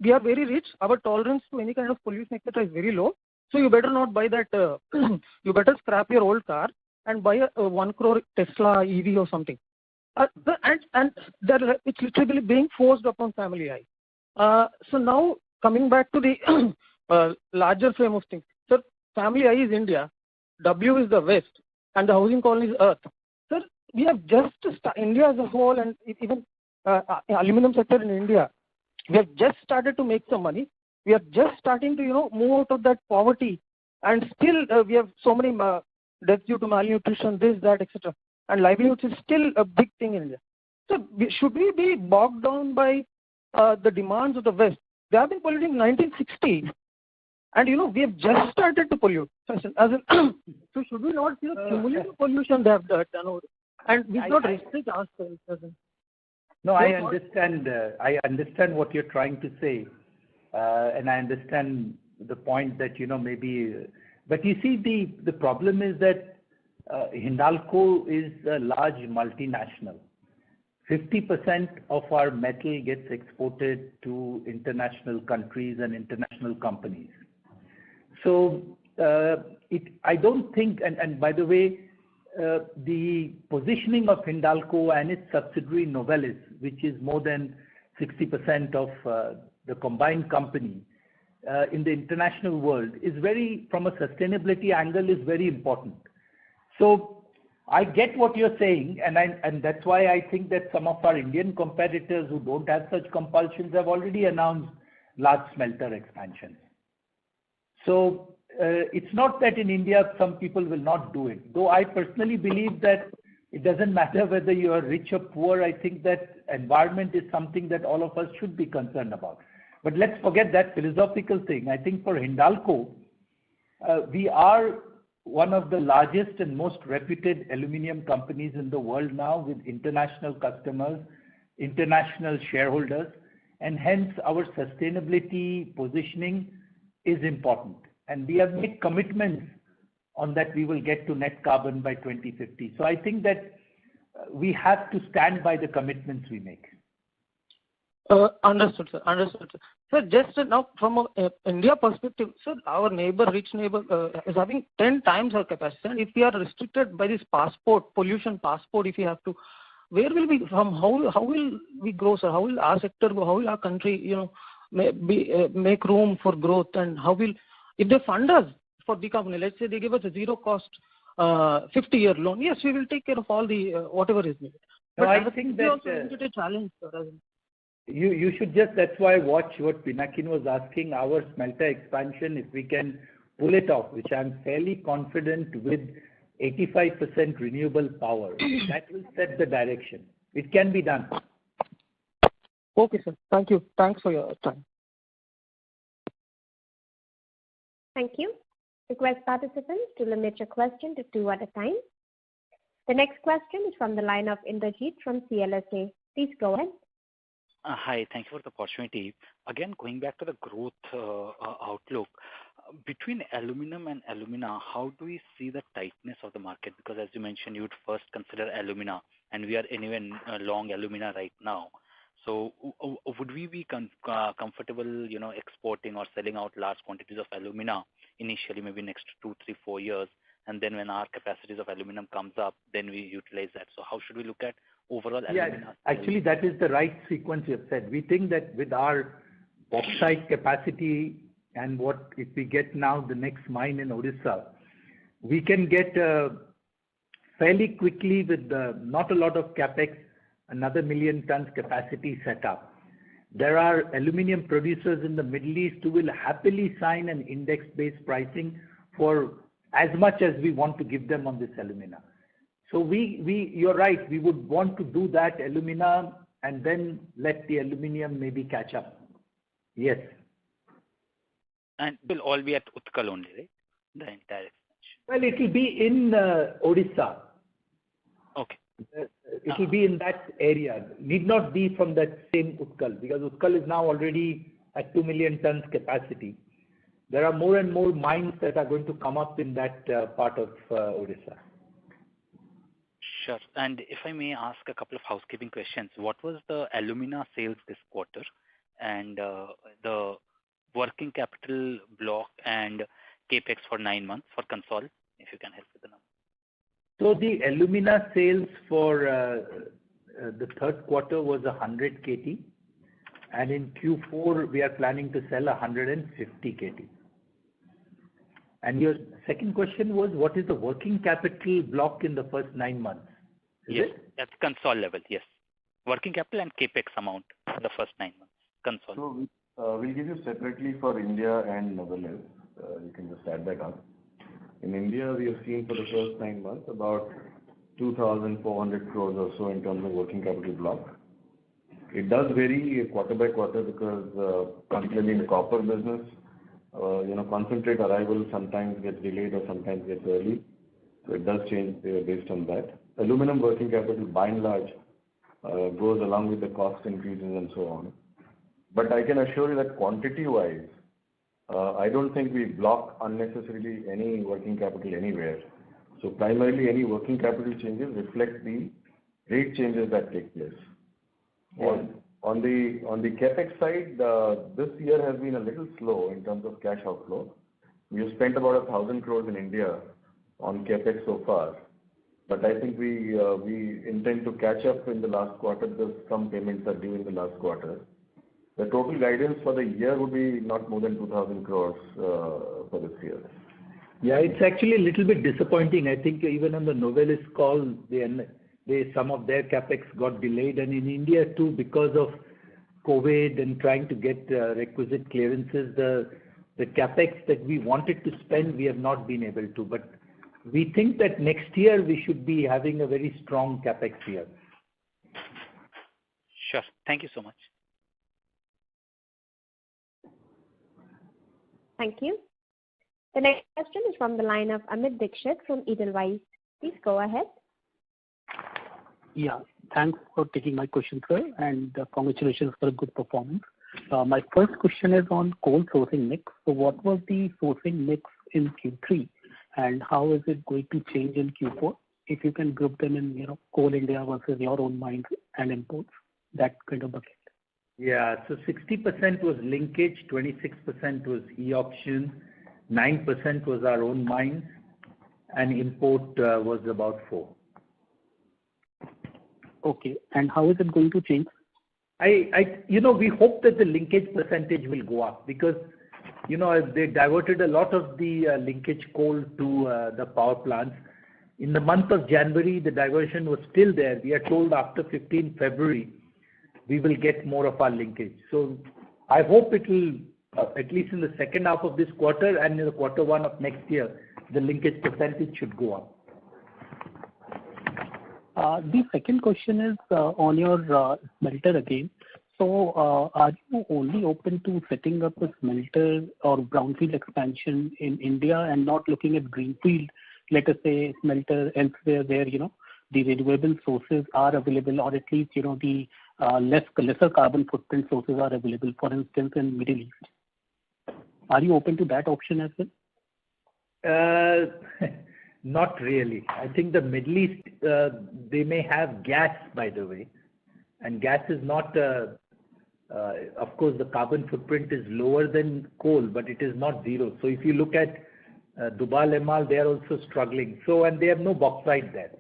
we are very rich, our tolerance to any kind of pollution, etc. is very low, so you better not buy that, you better scrap your old car and buy a 1 crore Tesla EV or something. And it's literally being forced upon family I. So now coming back to the larger frame of things. So family I is India, W is the West, and the housing colony is Earth. Sir, we have just, India as a whole and even aluminum sector in India, we have just started to make some money. We are just starting to, move out of that poverty. And still we have so many death due to malnutrition, this, that, etc. And livelihoods is still a big thing in India. So should we be bogged down by the demands of the West? They have been polluting 1960, and we have just started to pollute. So should we not see the cumulative pollution they have done over? And we should not restrict ourselves. No, I understand. I understand what you're trying to say, and I understand the point that maybe. But you see, the problem is that Hindalco is a large multinational. 50% of our metal gets exported to international countries and international companies. So I don't think, and by the way, the positioning of Hindalco and its subsidiary Novelis, which is more than 60% of the combined company in the international world, is from a sustainability angle, is very important. So I get what you're saying, and that's why I think that some of our Indian competitors who don't have such compulsions have already announced large smelter expansions. So it's not that in India some people will not do it. Though I personally believe that it doesn't matter whether you are rich or poor. I think that environment is something that all of us should be concerned about. But let's forget that philosophical thing. I think for Hindalco, we are one of the largest and most reputed aluminium companies in the world now, with international customers, international shareholders, and hence our sustainability positioning is important. And we have made commitments on that we will get to net carbon by 2050. So I think that we have to stand by the commitments we make. Understood, sir. Understood, sir. So just now from an India perspective, sir, our rich neighbor is having 10 times our capacity. And if we are restricted by this pollution passport, if we have to, where will we from? How will we grow, sir? How will our sector go? How will our country, make room for growth? And how will, if they fund us for decarbonization, let's say they give us a zero cost 50-year loan, yes, we will take care of all the whatever is needed. But I think that also a challenge, sir. You should just, that's why watch what Pinakin was asking, our smelter expansion, if we can pull it off, which I'm fairly confident with 85% renewable power, that will set the direction. It can be done. Okay, sir. Thank you. Thanks for your time. Thank you. Request participants to limit your question to 2 at a time. The next question is from the line of Indrajit from CLSA. Please go ahead. Hi, thank you for the opportunity. Again, going back to the growth outlook, between aluminum and alumina, how do we see the tightness of the market? Because as you mentioned, you would first consider alumina, and we are anyway long alumina right now. So would we be comfortable, exporting or selling out large quantities of alumina initially, maybe next 2, 3, 4 years, and then when our capacities of aluminum comes up, then we utilize that? So how should we look at overall alumina? Actually, that is the right sequence you have said. We think that with our bauxite capacity and what if we get now the next mine in Odisha, we can get fairly quickly with not a lot of capex, another 1 million tons capacity set up. There are aluminium producers in the Middle East who will happily sign an index-based pricing for as much as we want to give them on this alumina. So you're right, we would want to do that alumina and then let the aluminium maybe catch up. Yes. And it will all be at Utkal only, right? The entire expansion. Well, it will be in Odisha. Okay. It will be in that area. Need not be from that same Utkal, because Utkal is now already at 2 million tons capacity. There are more and more mines that are going to come up in that part of Odisha. Sure. And if I may ask a couple of housekeeping questions, what was the alumina sales this quarter, and the working capital block and capex for 9 months for consol, if you can help with the number? So the alumina sales for the third quarter was 100 KT, and in Q4 we are planning to sell 150 KT. And your second question was, what is the working capital block in the first 9 months? Yes, at consol level, yes. Working capital and capex amount for the first 9 months, consol. So we'll give you separately for India and Netherlands. You can just add that up. In India, we have seen for the first 9 months about 2,400 crores or so in terms of working capital block. It does vary quarter by quarter because particularly in the copper business, concentrate arrival sometimes gets delayed or sometimes gets early. So it does change based on that. Aluminum working capital by and large goes along with the cost increases and so on. But I can assure you that quantity-wise, I don't think we block unnecessarily any working capital anywhere. So primarily any working capital changes reflect the rate changes that take place. On the capex side, this year has been a little slow in terms of cash outflow. We have spent about 1,000 crores in India on capex so far, but I think we intend to catch up in the last quarter because some payments are due in the last quarter. The total guidance for the year would be not more than 2,000 crores for this year. Yeah, it's actually a little bit disappointing. I think even on the Novelis call, some of their capex got delayed, and in India too, because of COVID and trying to get requisite clearances, the capex that we wanted to spend, we have not been able to. But we think that next year we should be having a very strong capex year. Sure. Thank you so much. Thank you. The next question is from the line of Amit Dixit from Edelweiss. Please go ahead. Yeah, thanks for taking my question, sir, and congratulations for a good performance. My first question is on coal sourcing mix. So what was the sourcing mix in Q3 and how is it going to change in Q4? If you can group them in, Coal India versus your own mines and imports, that kind of bucket. Yeah, so 60% was linkage, 26% was e-auction, 9% was our own mines, and import was about 4%. Okay, and how is it going to change? We hope that the linkage percentage will go up because, they diverted a lot of the linkage coal to the power plants. In the month of January, the diversion was still there. We are told after 15 February, we will get more of our linkage. So I hope it will, at least in the second half of this quarter and in the quarter one of next year, the linkage percentage should go up. The second question is on your smelter again. So are you only open to setting up a smelter or brownfield expansion in India and not looking at greenfield, let us say smelter elsewhere where, the renewable sources are available or at least, the lesser carbon footprint sources are available, for instance, in Middle East? Are you open to that option as well? Not really. I think the Middle East, they may have gas, by the way, and gas is not, of course, the carbon footprint is lower than coal, but it is not zero. So if you look at Dubai, Emal, they are also struggling. So, and they have no bauxite there.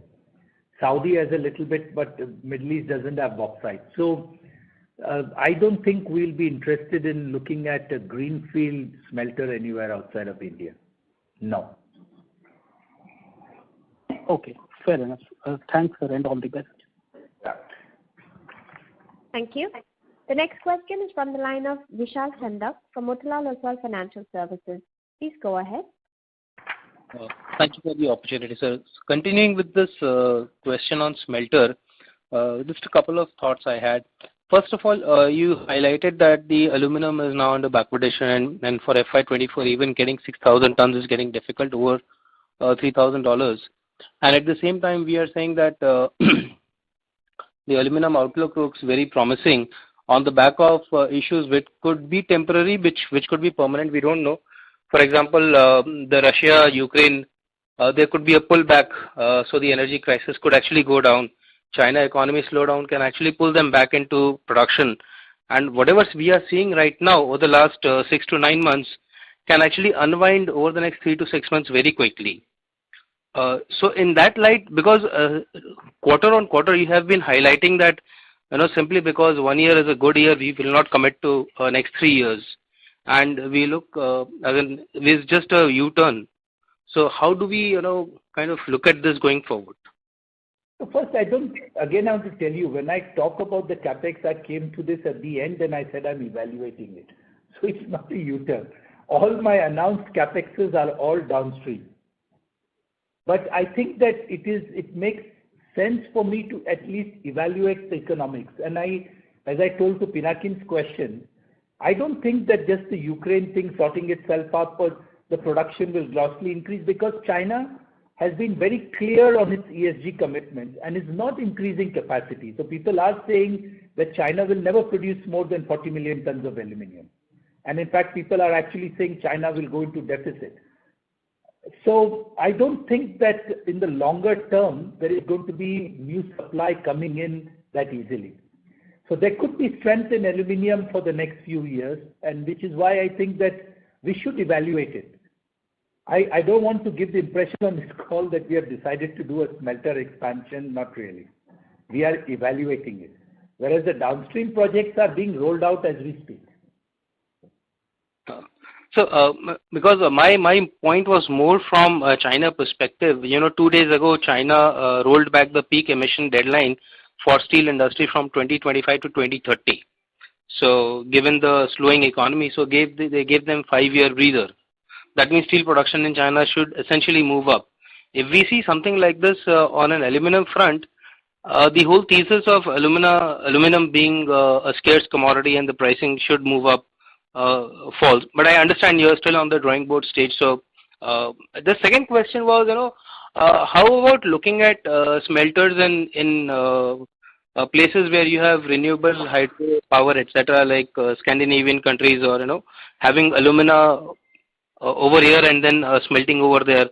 Saudi has a little bit, but Middle East doesn't have bauxite. So I don't think we'll be interested in looking at a greenfield smelter anywhere outside of India. No. Okay, fair enough. Thanks, sir, and all the best. Yeah. Thank you. The next question is from the line of Vishal Chandak from Motilal Oswal Financial Services. Please go ahead. Thank you for the opportunity, sir. Continuing with this question on smelter, just a couple of thoughts I had. First of all, you highlighted that the aluminum is now under backwardation and for FY24 even getting 6,000 tons is getting difficult over $3,000. And at the same time, we are saying that the aluminum outlook looks very promising on the back of issues which could be temporary, which could be permanent. We don't know. For example, the Russia-Ukraine, there could be a pullback, so the energy crisis could actually go down. China economy slowdown can actually pull them back into production. And whatever we are seeing right now over the last 6 to 9 months can actually unwind over the next 3 to 6 months very quickly. So in that light, because quarter on quarter you have been highlighting that, simply because 1 year is a good year, we will not commit to next 3 years. And we look, it's just a U-turn. So how do we, kind of look at this going forward? So first, I want to tell you, when I talk about the capex, I came to this at the end and I said I'm evaluating it. So it's not a U-turn. All my announced capexes are all downstream. But I think that it makes sense for me to at least evaluate the economics. And as I told to Pinakin's question, I don't think that just the Ukraine thing sorting itself out, or the production will grossly increase, because China has been very clear on its ESG commitments and is not increasing capacity. So people are saying that China will never produce more than 40 million tons of aluminium. And in fact, people are actually saying China will go into deficit. So I don't think that in the longer term, there is going to be new supply coming in that easily. So there could be strength in aluminium for the next few years, and which is why I think that we should evaluate it. I don't want to give the impression on this call that we have decided to do a smelter expansion, not really. We are evaluating it. Whereas the downstream projects are being rolled out as we speak. So, because my point was more from China perspective. 2 days ago, China rolled back the peak emission deadline for steel industry from 2025 to 2030. So, given the slowing economy, so they gave them 5-year breather. That means steel production in China should essentially move up. If we see something like this on an aluminum front, the whole thesis of aluminum being a scarce commodity and the pricing should move up falls. But I understand you're still on the drawing board stage. So the second question was, how about looking at smelters in places where you have renewable hydro power, etc., like Scandinavian countries, or having alumina over here and then smelting over there.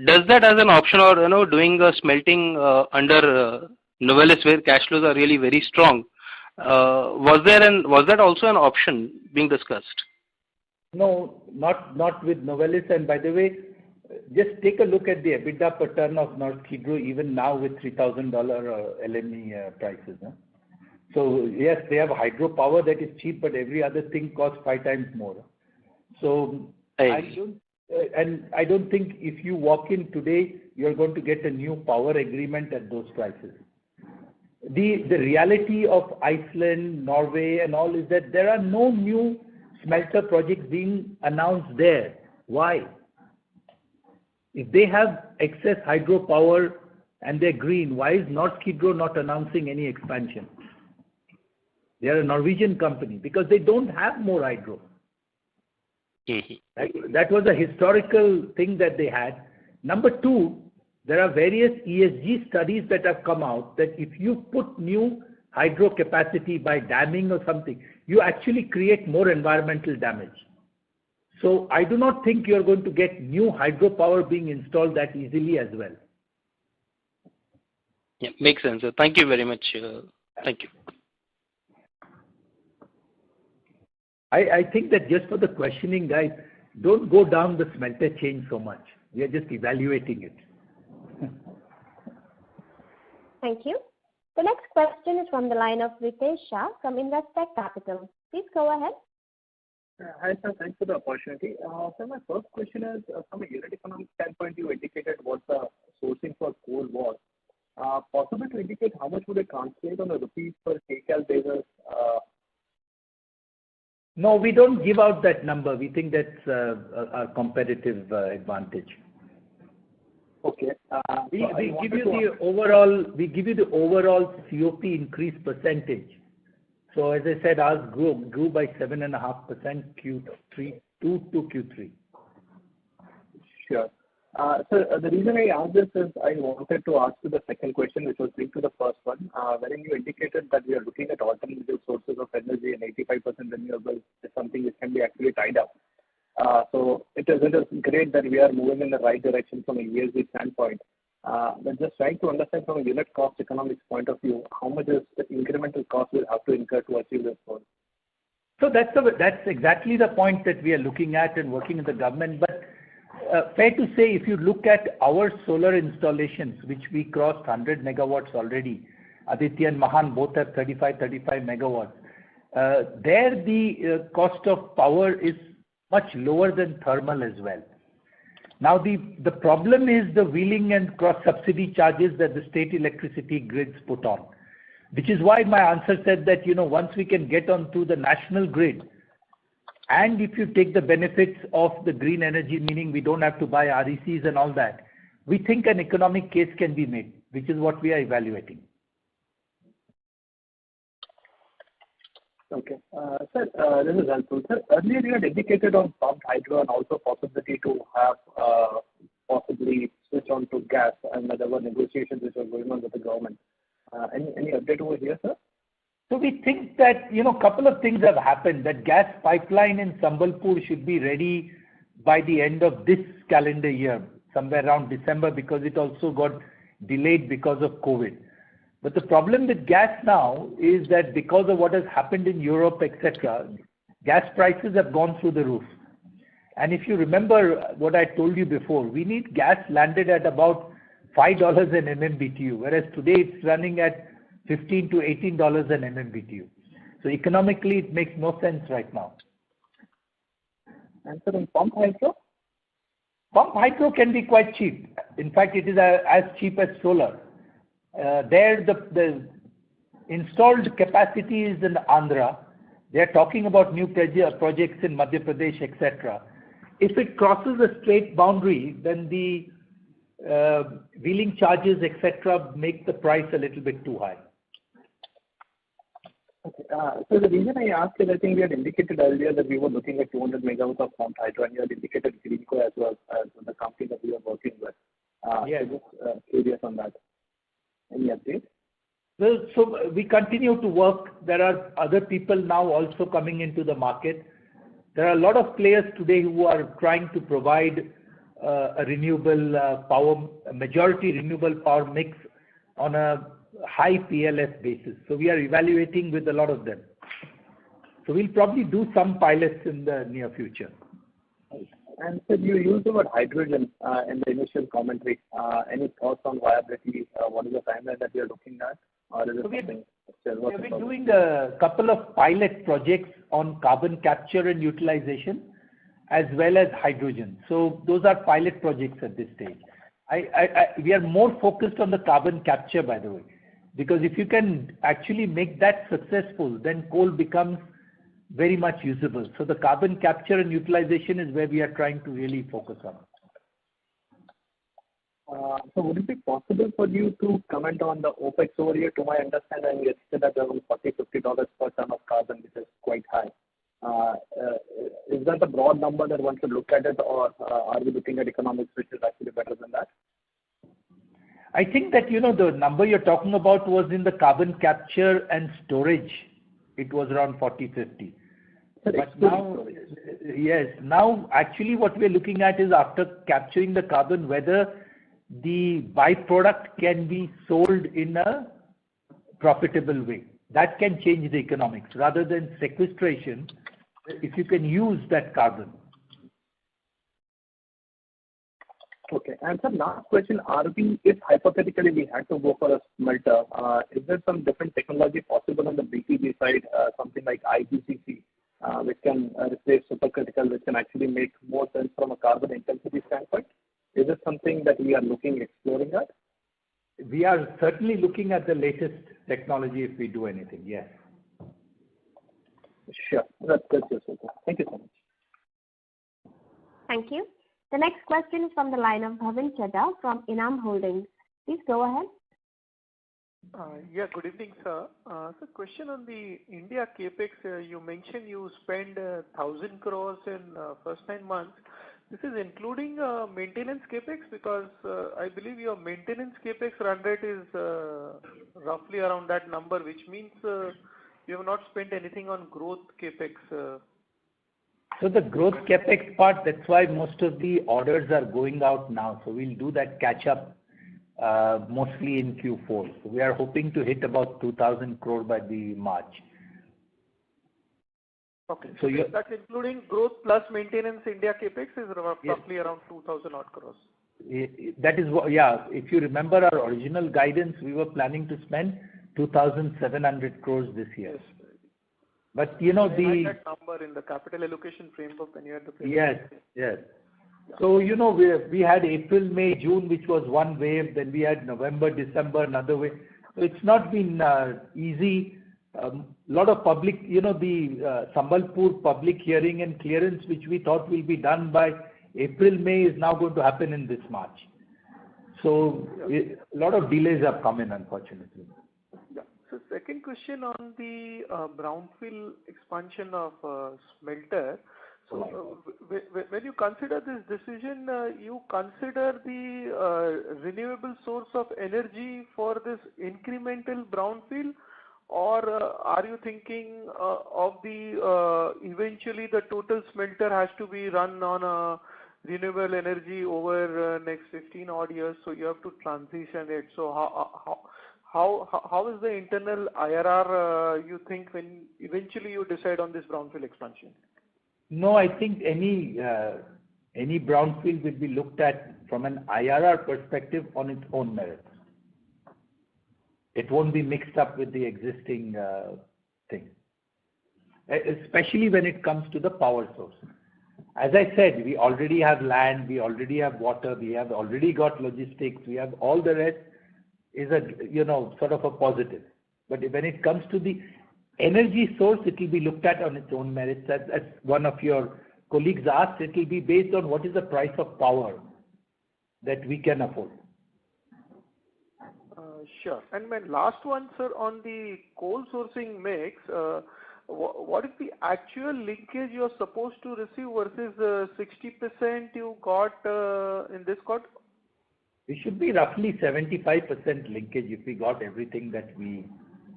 Does that as an option, or doing smelting under Novelis where cash flows are really very strong? Was that also an option being discussed? No, not with Novelis. And by the way, just take a look at the EBITDA per ton of Norsk Hydro even now with $3,000 LME prices. So yes, they have hydropower that is cheap, but every other thing costs 5 times more. So I don't think if you walk in today, you're going to get a new power agreement at those prices. The reality of Iceland, Norway and all is that there are no new smelter projects being announced there. Why? If they have excess hydropower and they're green, why is Norsk Hydro not announcing any expansion? They are a Norwegian company because they don't have more hydro. That was a historical thing that they had. Number two, there are various ESG studies that have come out that if you put new hydro capacity by damming or something, you actually create more environmental damage. So I do not think you're going to get new hydropower being installed that easily as well. Yeah, makes sense. Thank you very much. Thank you. I think that just for the questioning, guys, don't go down the smelter chain so much. We are just evaluating it. Thank you. The next question is from the line of Ritesh Shah from Investec Capital. Please go ahead. Hi, sir. Thanks for the opportunity. So my first question is, from a unit economic standpoint, you indicated what the sourcing for coal was. Possible to indicate how much would it translate on a rupees per kcal basis? No, we don't give out that number. We think that's a competitive advantage. Okay. We give you the overall. We give you the overall COP increase percentage. So as I said, ours grew by 7.5% Q3 to Q3. Sure. So the reason I asked this is I wanted to ask you the second question, which was linked to the first one, wherein you indicated that we are looking at alternative sources of energy and 85% renewable is something which can be actually tied up. So it is great that we are moving in the right direction from a ESG standpoint. But just trying to understand from a unit cost economics point of view, how much is the incremental cost we'll have to incur to achieve this goal? So that's exactly the point that we are looking at and working with the government. But fair to say, if you look at our solar installations, which we crossed 100 megawatts already, Aditya and Mahan both have 35 megawatts. There the cost of power is much lower than thermal as well. Now the problem is the wheeling and cross subsidy charges that the state electricity grids put on, which is why my answer said that once we can get onto the national grid, and if you take the benefits of the green energy, meaning we don't have to buy RECs and all that, we think an economic case can be made, which is what we are evaluating. Okay. Sir, this is helpful. Sir, earlier you had indicated on pumped hydro and also possibility to have possibly switch on to gas, and there were negotiations which were going on with the government. Any update over here, sir? So we think that, couple of things have happened. That gas pipeline in Sambalpur should be ready by the end of this calendar year, somewhere around December, because it also got delayed because of COVID. But the problem with gas now is that because of what has happened in Europe, etc., gas prices have gone through the roof. And if you remember what I told you before, we need gas landed at about $5 an MMBTU, whereas today it's running at $15 to $18 an MMBTU. So economically, it makes no sense right now. And sir, in pumped hydro? Pumped hydro can be quite cheap. In fact, it is as cheap as solar. There, the installed capacity is in Andhra. They are talking about new projects in Madhya Pradesh, etc. If it crosses a straight boundary, then the wheeling charges, etc., make the price a little bit too high. Okay. So the reason I asked is I think we had indicated earlier that we were looking at 200 megawatts of pumped hydro, and you had indicated Greenco as well as the company that we are working with. Yes. So just curious on that. Any update? Well, so we continue to work. There are other people now also coming into the market. There are a lot of players today who are trying to provide a renewable power, a majority renewable power mix on a high PLF basis. So we are evaluating with a lot of them. So we'll probably do some pilots in the near future. And so you used the word hydrogen in the initial commentary. Any thoughts on viability? What is the timeline that we are looking at? Or is it something we have been doing a couple of pilot projects on carbon capture and utilization as well as hydrogen. So those are pilot projects at this stage. We are more focused on the carbon capture, by the way, because if you can actually make that successful, then coal becomes very much usable. So the carbon capture and utilization is where we are trying to really focus on. So would it be possible for you to comment on the OPEX over here? To my understanding, it's still at around $40-50 per ton of carbon, which is quite high. Is that a broad number that one should look at it, or are we looking at economics which is actually better than that? I think that, the number you're talking about was in the carbon capture and storage. It was around 40-50. But now, yes, now actually what we're looking at is after capturing the carbon, whether the byproduct can be sold in a profitable way. That can change the economics. Rather than sequestration, if you can use that carbon. Okay. And sir, last question, if hypothetically we had to go for a smelter, is there some different technology possible on the BTG side, something like IGCC, which can replace supercritical, which can actually make more sense from a carbon intensity standpoint? Is it something that we are exploring at? We are certainly looking at the latest technology if we do anything, yes. Sure. That's useful. Thank you so much. Thank you. The next question is from the line of Bhavin Chadha from Enam Holdings. Please go ahead. Yeah, good evening, sir. So question on the India capex. You mentioned you spend 1,000 crores in first 9 months. This is including maintenance capex, because I believe your maintenance capex run rate is roughly around that number, which means you have not spent anything on growth capex. So the growth capex part, that's why most of the orders are going out now. So we'll do that catch up mostly in Q4. So we are hoping to hit about 2,000 crore by the March. Okay. So that's including growth plus maintenance. India capex is roughly around 2,000 odd crores. That is what, yeah. If you remember our original guidance, we were planning to spend 2,700 crores this year. Yes. But I had that number in the capital allocation framework when you had the framework. Yes. Yeah. So we had April, May, June, which was one wave. Then we had November, December, another wave. So it's not been easy. A lot of public, the Sambalpur public hearing and clearance, which we thought will be done by April, May, is now going to happen in this March. So a lot of delays have come in, unfortunately. Yeah. So second question on the brownfield expansion of smelter. So when you consider this decision, you consider the renewable source of energy for this incremental brownfield, or are you thinking of the eventually the total smelter has to be run on a renewable energy over next 15 odd years, so you have to transition it. So how is the internal IRR you think when eventually you decide on this brownfield expansion? No, I think any brownfield will be looked at from an IRR perspective on its own merits. It won't be mixed up with the existing thing, especially when it comes to the power source. As I said, we already have land, we already have water, we have already got logistics, we have all the rest is a, sort of a positive. But when it comes to the energy source, it will be looked at on its own merits. As one of your colleagues asked, it will be based on what is the price of power that we can afford. Sure. And my last one, sir, on the coal sourcing mix, what is the actual linkage you are supposed to receive versus 60% you got in this quarter? We should be roughly 75% linkage if we got everything that we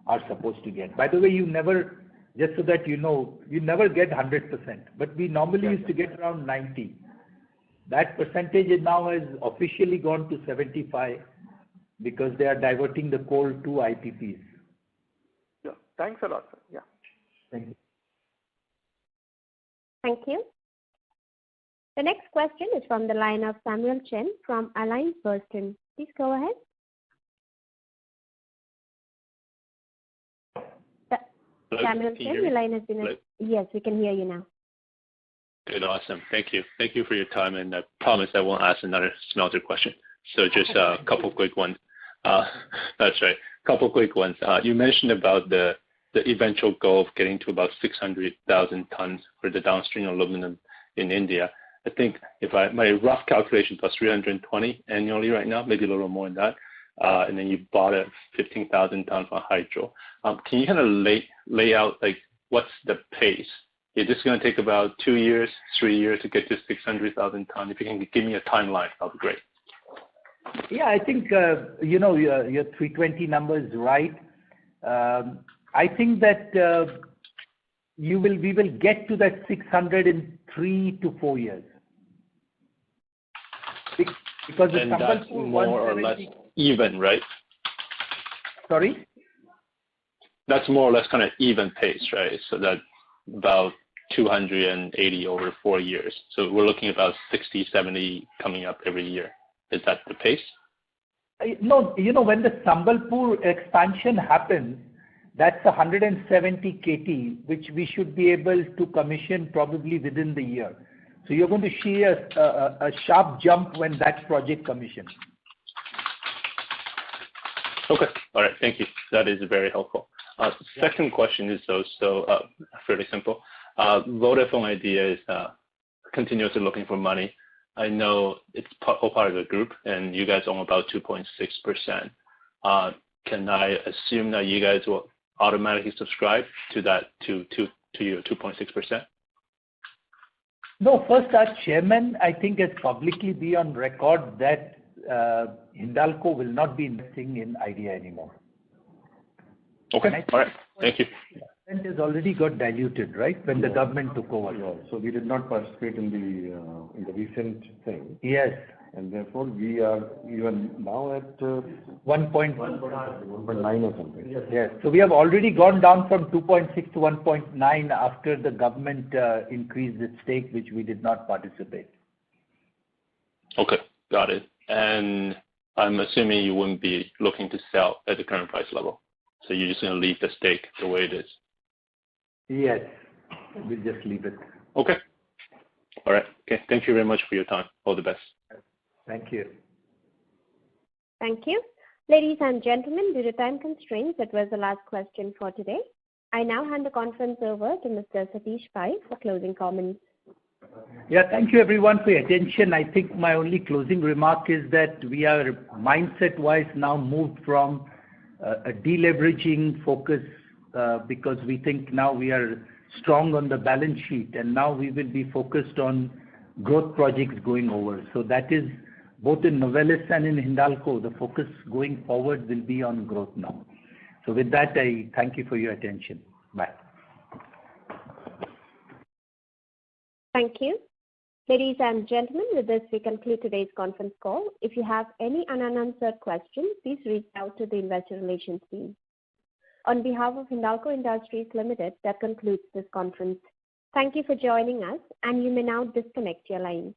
are supposed to get. By the way, just so that you know, you never get 100%, but we normally used to get around 90. That percentage now has officially gone to 75 because they are diverting the coal to IPPs. Yeah. Thanks a lot, sir. Yeah. Thank you. Thank you. The next question is from the line of Samuel Chen from Alliance Boston. Please go ahead. Hello, Samuel Chen, your line has been... Hello? Yes, we can hear you now. Good, awesome. Thank you. Thank you for your time, and I promise I won't ask another smelter question. So just a couple quick ones. That's right. Couple quick ones. You mentioned about the eventual goal of getting to about 600,000 tons for the downstream aluminum in India. I think my rough calculation was 320 annually right now, maybe a little more than that. And then you bought a 15,000 tons on hydro. Can you kind of lay out like what's the pace? Is this going to take about 2 years, 3 years to get to 600,000 tons? If you can give me a timeline, that'll be great. Yeah, I think your 320 number is right. I think that we will get to that 600 in 3 to 4 years. Because and that's more or less even, right? Sorry? That's more or less kind of even pace, right? So that's about 280 over 4 years. So we're looking at about 60, 70 coming up every year. Is that the pace? No, when the Sambalpur expansion happens, that's 170 KT, which we should be able to commission probably within the year. So you're going to see a sharp jump when that project commissions. Okay. All right. Thank you. That is very helpful. Second question is also fairly simple. Vodafone Idea is continuously looking for money. I know it's all part of the group, and you guys own about 2.6%. Can I assume that you guys will automatically subscribe to that to your 2.6%? No, first our chairman, I think, has publicly been on record that Hindalco will not be investing in Idea anymore. Okay. All right. Thank you. It has already got diluted, right, when the government took over. Yeah. So we did not participate in the recent thing. Yes. And therefore we are even now at 1.9 or something. Yes. So we have already gone down from 2.6 to 1.9 after the government increased its stake, which we did not participate. Okay. Got it. And I'm assuming you wouldn't be looking to sell at the current price level. So you're just going to leave the stake the way it is. Yes. We'll just leave it. Okay. All right. Okay. Thank you very much for your time. All the best. Thank you. Thank you. Ladies and gentlemen, due to time constraints, that was the last question for today. I now hand the conference over to Mr. Satish Pai for closing comments. Yeah, thank you everyone for your attention. I think my only closing remark is that we are mindset-wise now moved from a deleveraging focus because we think now we are strong on the balance sheet, and now we will be focused on growth projects going over. So that is both in Novelis and in Hindalco, the focus going forward will be on growth now. So with that, I thank you for your attention. Bye. Thank you. Ladies and gentlemen, with this we conclude today's conference call. If you have any unanswered questions, please reach out to the Investor Relations team. On behalf of Hindalco Industries Limited, that concludes this conference. Thank you for joining us, and you may now disconnect your lines.